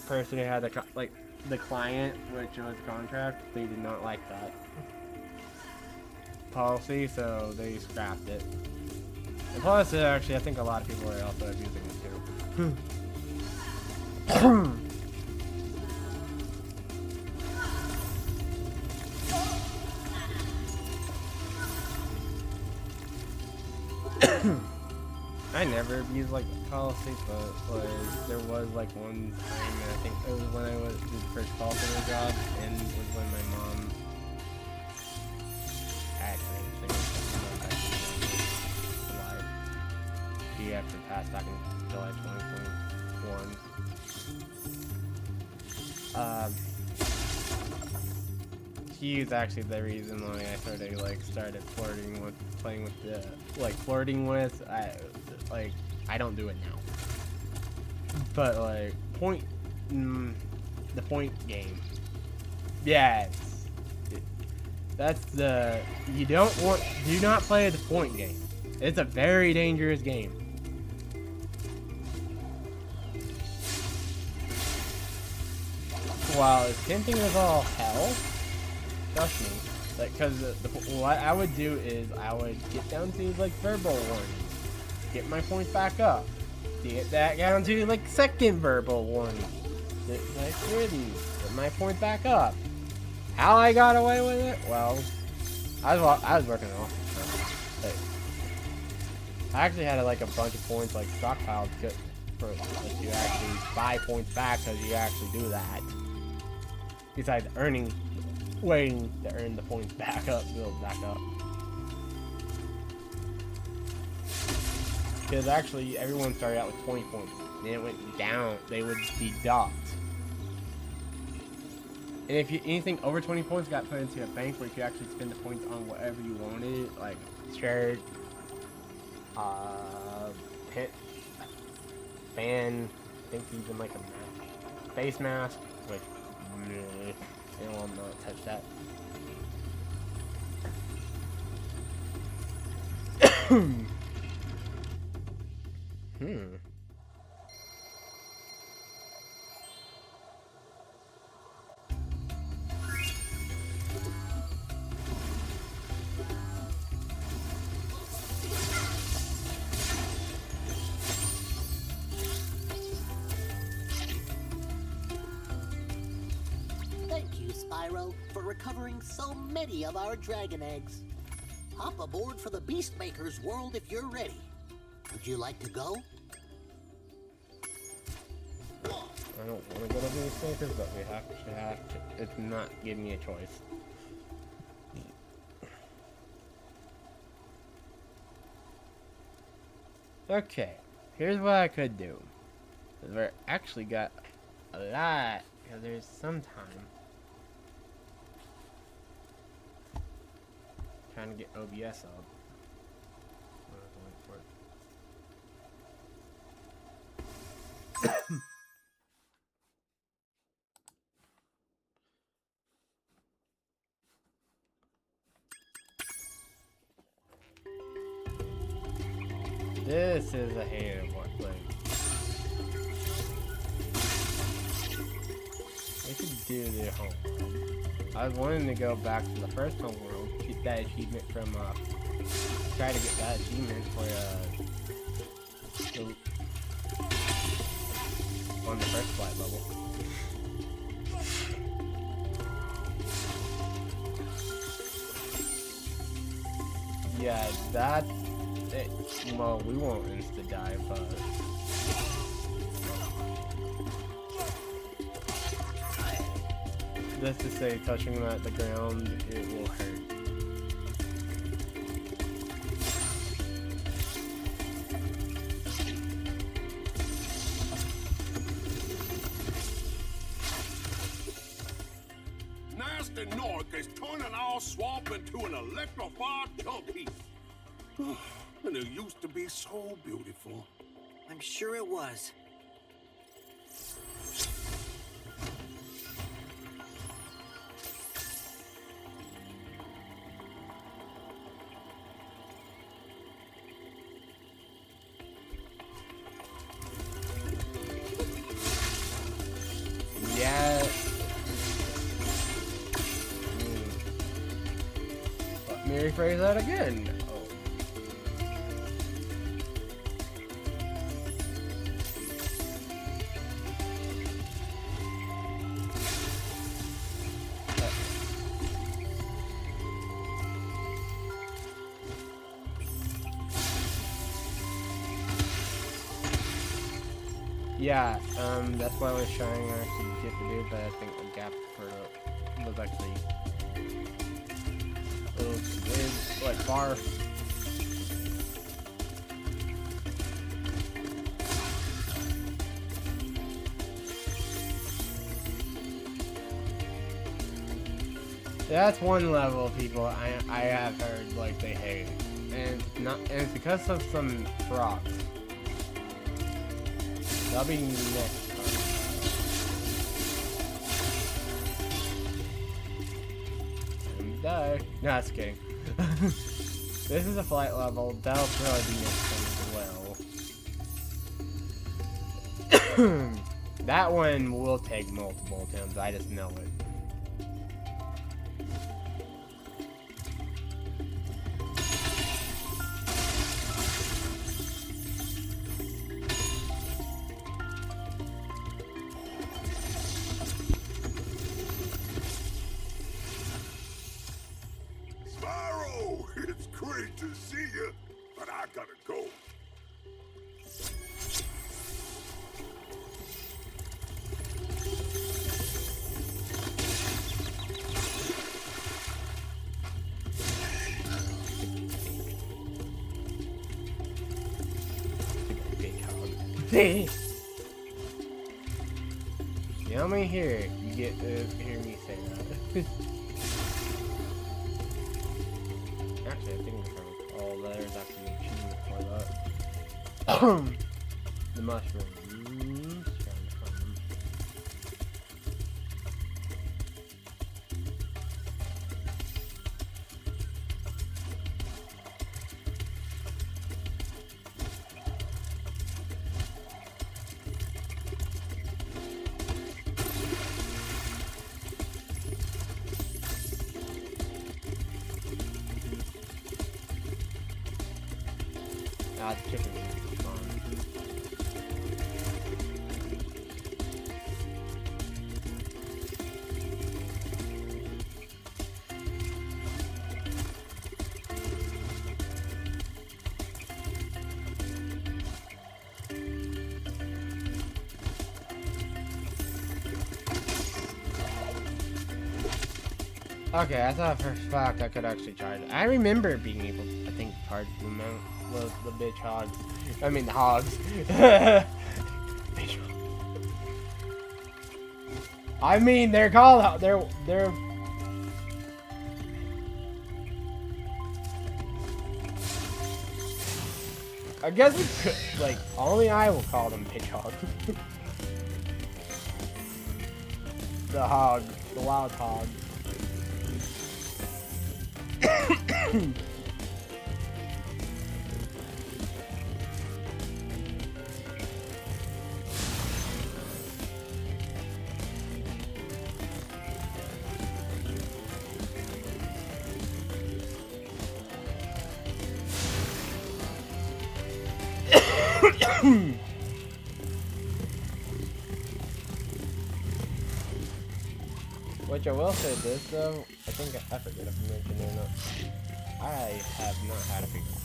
person who had the client, which was the contract, they did not like that policy, so they scrapped it. And plus, actually, I think a lot of people are also abusing it too. I never used like Call of Duty, but there was like one time, and I think it was when I did the first call center job, and it was when my mom actually alive. She actually passed back in July 2021. She was actually the reason why I started flirting with playing with the flirting with. I don't do it now, but the point game. Yes, that's the do not play the point game. It's a very dangerous game. While it's tempting as all hell, trust me, because what I would do is I would get down to verbal warnings, get my points back up, get that down to second verbal warning, get my points back up. How I got away with it? Well, I was working off. I actually had a bunch of points stockpiled for you actually buy points back because you actually do that. Besides waiting to earn the points back up, build back up. Because actually, everyone started out with 20 points. Then it went down. They would be docked. And if anything over 20 points got put into a bank where you could actually spend the points on whatever you wanted, like shirt, pit, fan, I think even a face mask, which I will not touch that. Thank you, Spyro, for recovering so many of our dragon eggs. Hop aboard for the Beastmaker's world if you're ready. Would you like to go? I don't want to go to Beastmakers, but we have to. It's not giving me a choice. Okay, here's what I could do. We actually got a lot, because there's some time. Trying to get OBS up. This is a hand of what thing. We could do the homeworld. I was wanting to go back to the first homeworld, get that achievement from try to get that achievement for on the first flight level. Yeah, that's it. Well, we won't insta dive, but just to say, touching the ground, it will hurt. Nasty Nork is turning our swamp into an electrified chunk heap. And it used to be so beautiful. I'm sure it was. Yeah. Let me rephrase that again. Yeah, that's what I was trying to actually get to do, but I think the gap for it was actually a little too big, like far. That's one level, people. I have heard like they hate, and it's because of some frogs. That'll be next time. And die. No, that's kidding. This is a flight level. That'll probably be next time as well. That one will take multiple attempts. I just know it. Spyro, it's great to see you, but I gotta go. You know me here. You get to hear me say that. Actually, I think there's actually an achievement for that. The mushrooms. Trying to find them. Ah, the chicken is gone. Okay, I thought for a fact I could actually charge. I remember being able to, I think, charge the amount of the bitch hogs. I mean, the hogs. I mean, they're called, they're. I guess we could, like, only I will call them bitch hogs. The hog, the wild hog. Which I will say this though, I think I forget if I mentioned it or not. I have not had a pizza.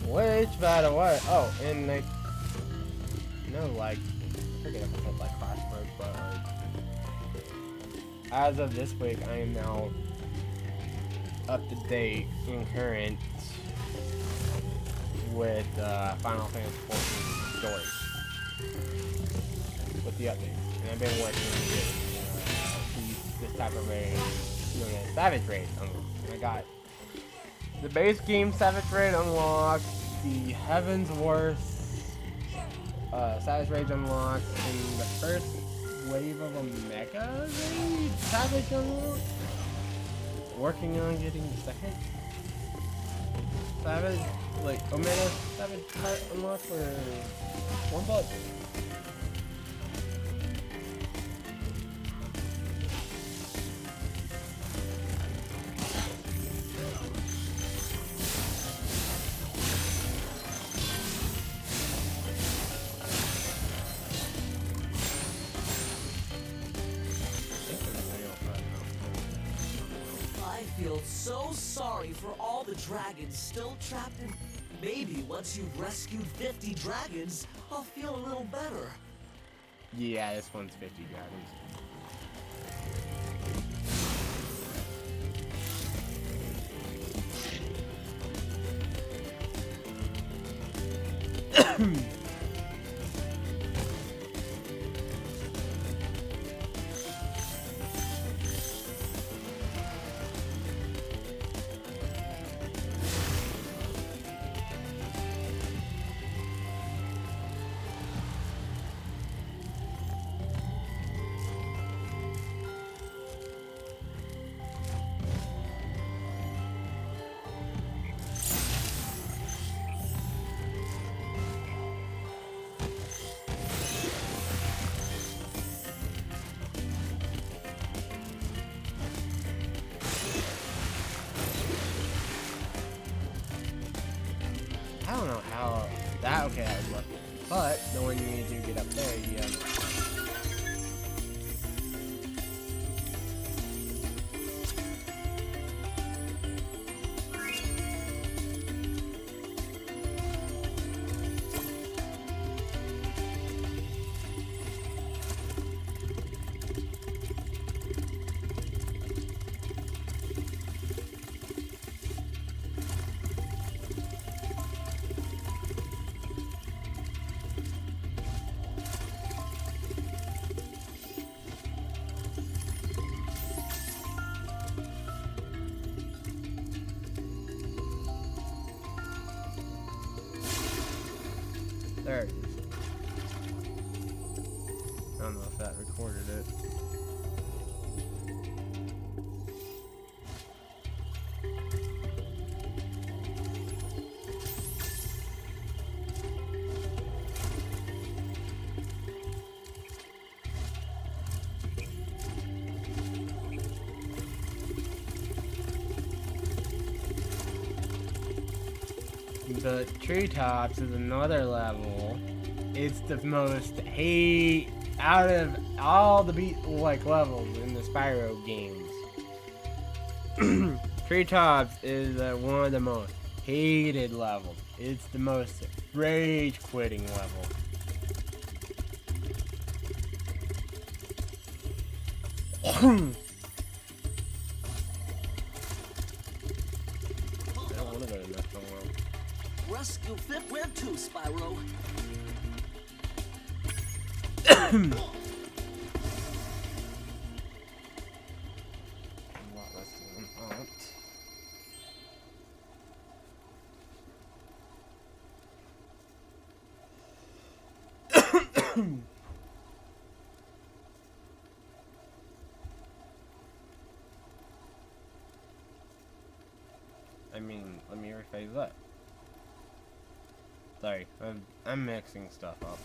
Which, by the way, oh, and like, no, like, I forget if I said like crossroads, but like, as of this week, I am now up to date and current with Final Fantasy XIV story with the update, and I've been working with this type of raid, Savage Raid unlocked. And I got the base game Savage Raid unlocked, the Heaven's Worth Savage Raid unlocked, and the first wave of a Mega Raid Savage unlocked. Working on getting the second Savage, like Omega Savage part unlocked for $1. I feel so sorry for all all the dragons still trapped in... Maybe once you've rescued 50 dragons, I'll feel a little better. Yeah, this one's 50 dragons. I don't know how that okay that would work, but knowing you need to get up there, yeah. There it is. I don't know if that recorded it. The treetops is another level. It's the most hate out of all the levels in the Spyro games. Treetops is one of the most hated levels. It's the most rage quitting level. I don't want to go to the next one. Rescue fit where to, Spyro? A lot less than that. I mean, let me rephrase that. Sorry, I'm mixing stuff up.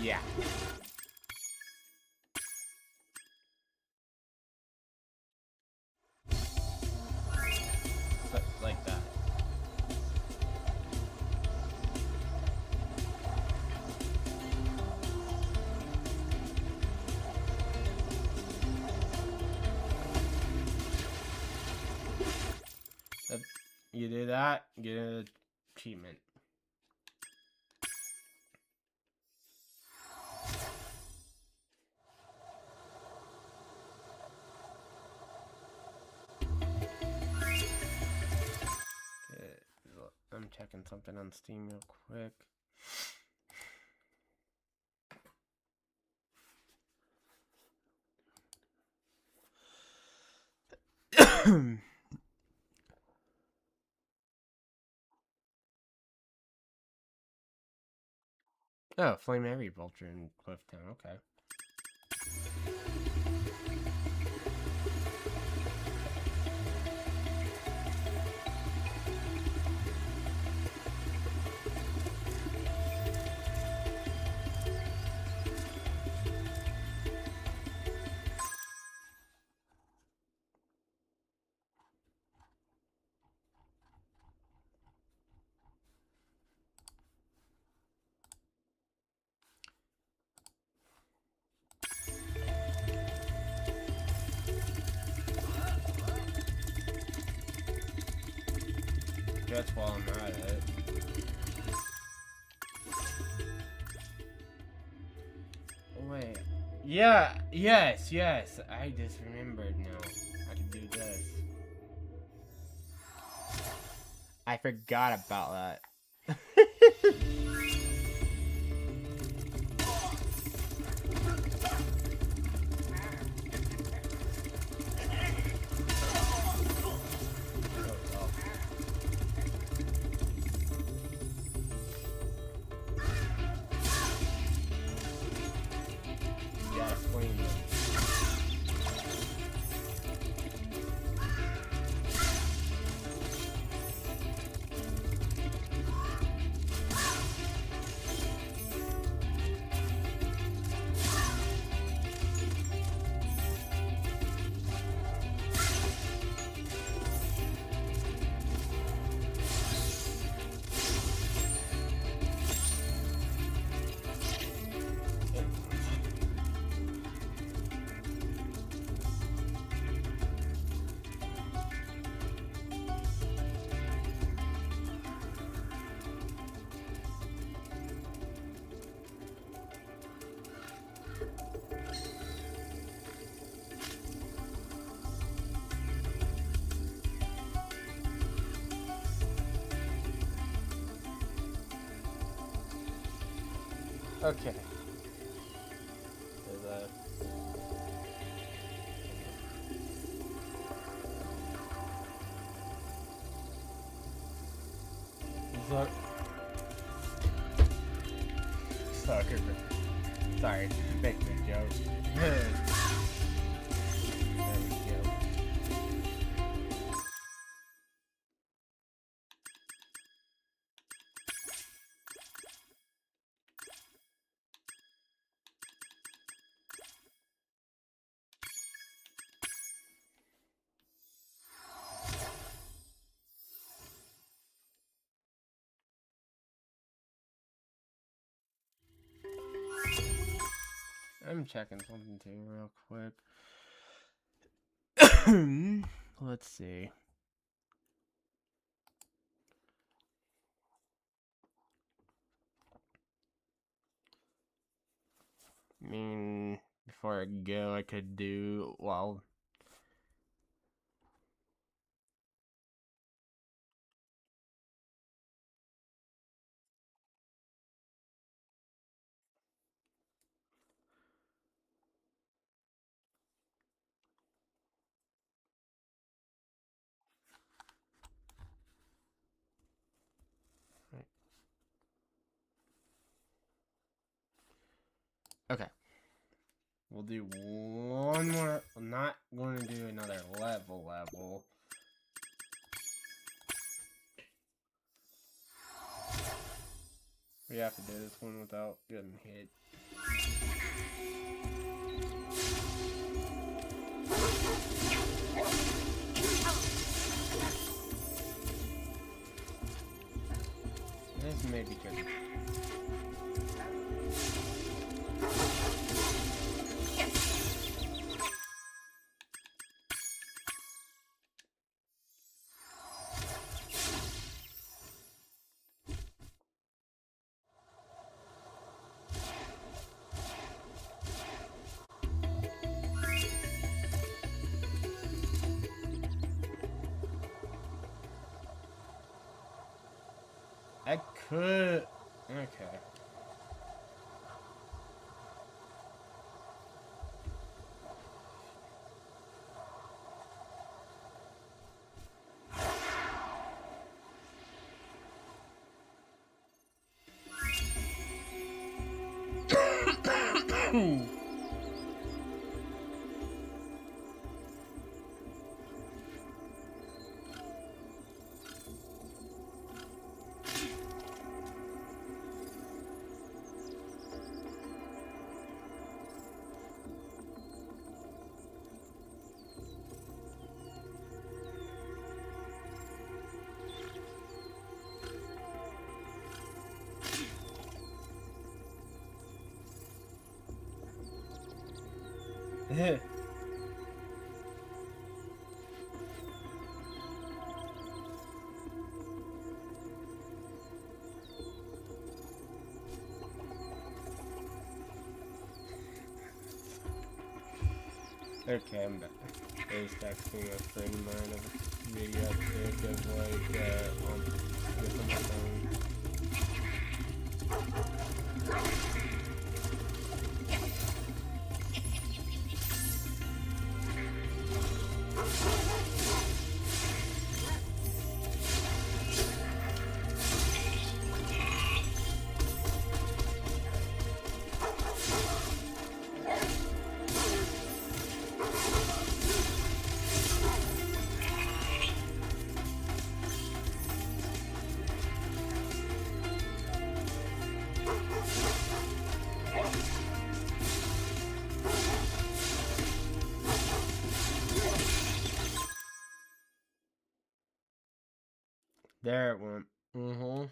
Yeah. But like that. You do that, get an achievement. I'm checking something on Steam real quick. Oh, Flame Heavy Vulture in Clifftown. Okay. That's while I'm at it. Oh, wait. Yeah, yes. I just remembered now. I can do this. I forgot about that. Okay. Look. Sucker. Sorry, making a joke. There we go. I'm checking something too real quick. Let's see. I mean, before I go, I could do, well... Okay. We'll do one more. I'm not going to do another level. We have to do this one without getting hit. This may be tricky. I could... Okay. Okay, I'm back. I was texting a friend of mine of a video I took of like on my phone. There it went. Mm-hmm.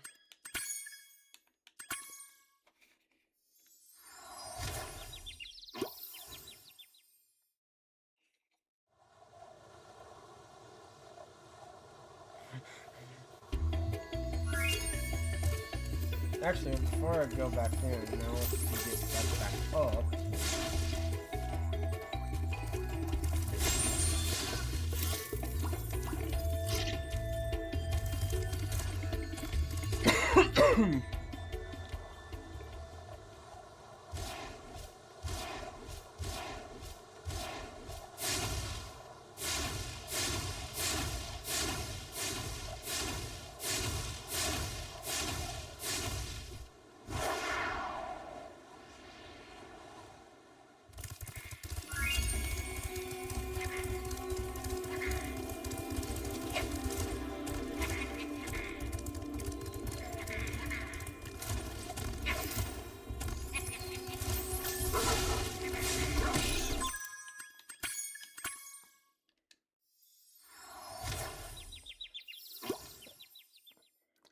Actually, before I go back in, now let's get that back up.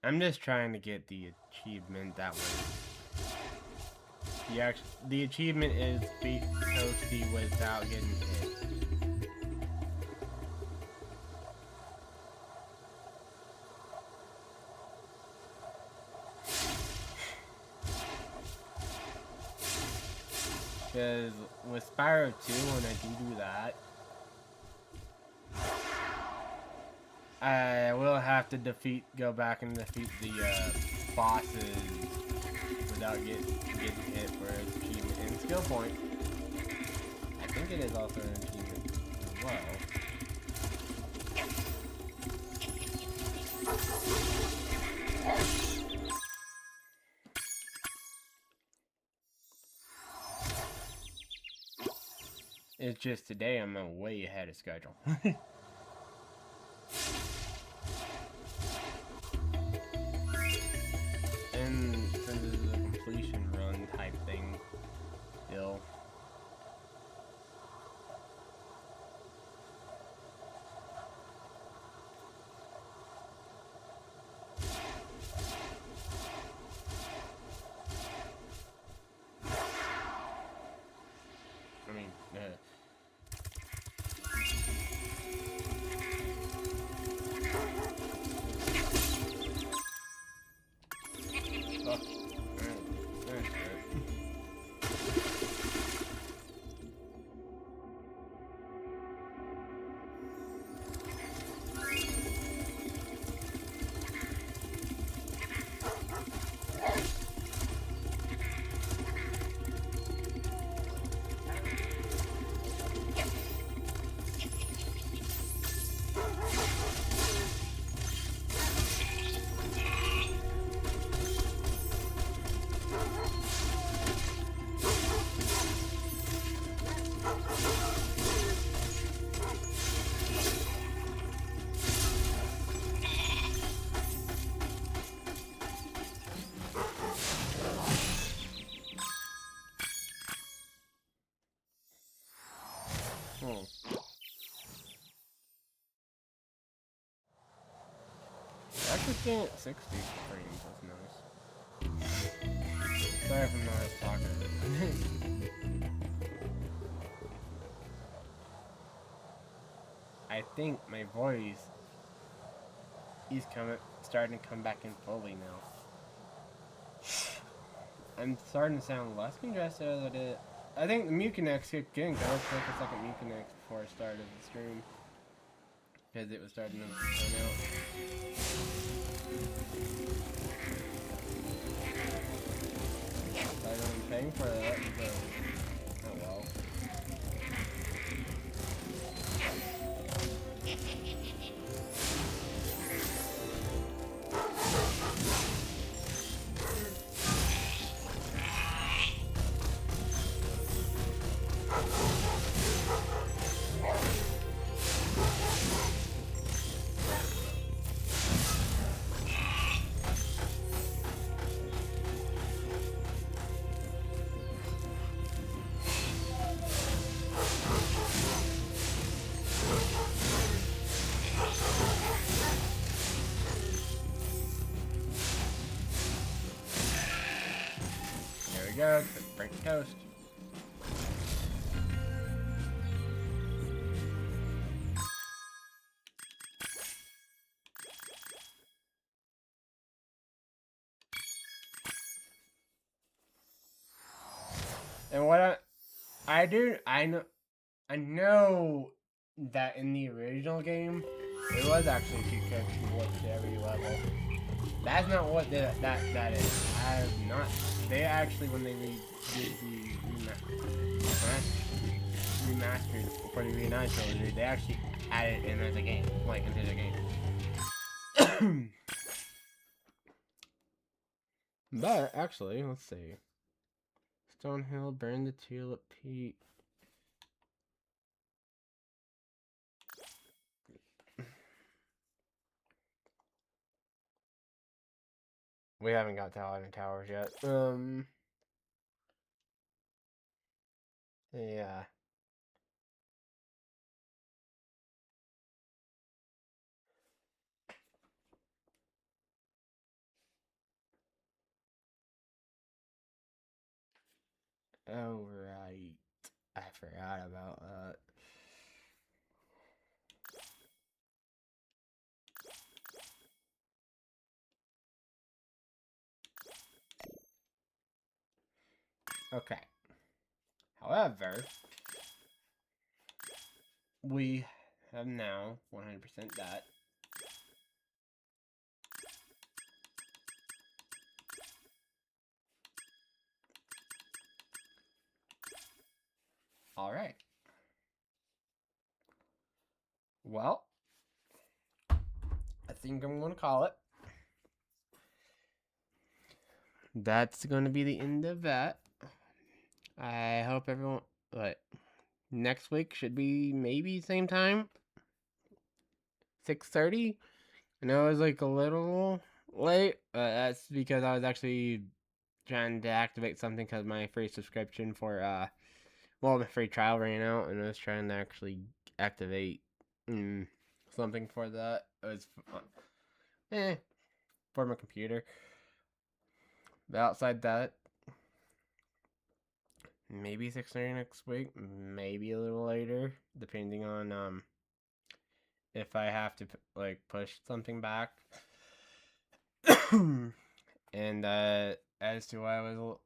I'm just trying to get the achievement that way. The achievement is be toasty without getting hit. Because with Spyro 2, when I do that, I will have to go back and defeat the bosses without getting hit for an achievement and skill point. I think it is also an achievement as well. It's just today I'm way ahead of schedule. And since this is a completion run type thing, still. I mean, just getting at 60 frames. That's nice. Sorry if I'm not talking. I think my voice is starting to come back in fully now. I'm starting to sound less congested as I did. I think the Mucinex kicked in. I was like a second Mucinex before I started the stream. Because it was starting to turn out. I wasn't paying for that, so oh well. Go, break toast. And what I know that in the original game, it was actually two codes you worked to every level. That's not what that is. I have not. They actually, when they did the remastered for the Reignited trilogy, they actually added it in as a game, like into the game. But actually, let's see. Stonehill, burn the tulip peat. We haven't got to Island Towers yet. Yeah. Oh, right. I forgot about that. Okay. However, we have now 100% that. Alright. Well, I think I'm going to call it. That's going to be the end of that. I hope everyone... But next week should be maybe same time. 6:30. I know it was like a little late, but that's because I was actually trying to activate something because my free subscription for well, my free trial ran out, and I was trying to actually activate something for that. It was for my computer. But outside that, maybe 6:30 next week, maybe a little later, depending on if I have to like push something back. And as to why I was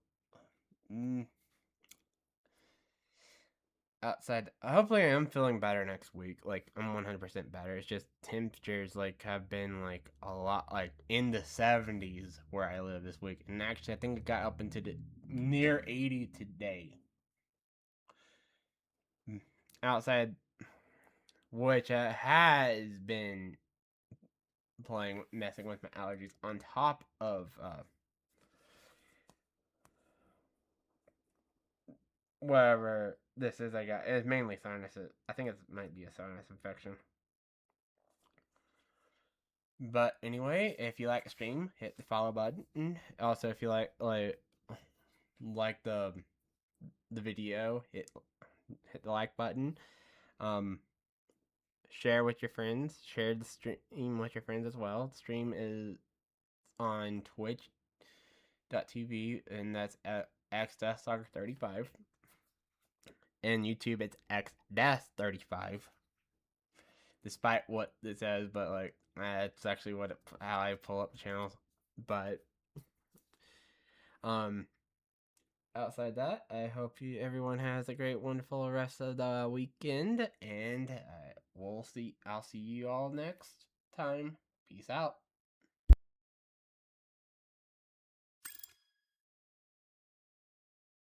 outside, hopefully I am feeling better next week. Like I'm 100% better. It's just temperatures like have been like a lot like in the 70s where I live this week, and actually I think it got up into the near 80 today. Outside, which has been messing with my allergies on top of whatever this is I got. It's mainly sinuses. I think it might be a sinus infection. But anyway, if you like the stream, hit the follow button. Also, if you like the video, hit the like button. share with your friends. Share the stream with your friends as well. The stream is on twitch.tv, and that's at x-soccer35. And YouTube, it's x-35. Despite what it says, but like, it's actually how I pull up the channels. But, outside that, I hope everyone has a great, wonderful rest of the weekend, and I'll see you all next time. Peace out.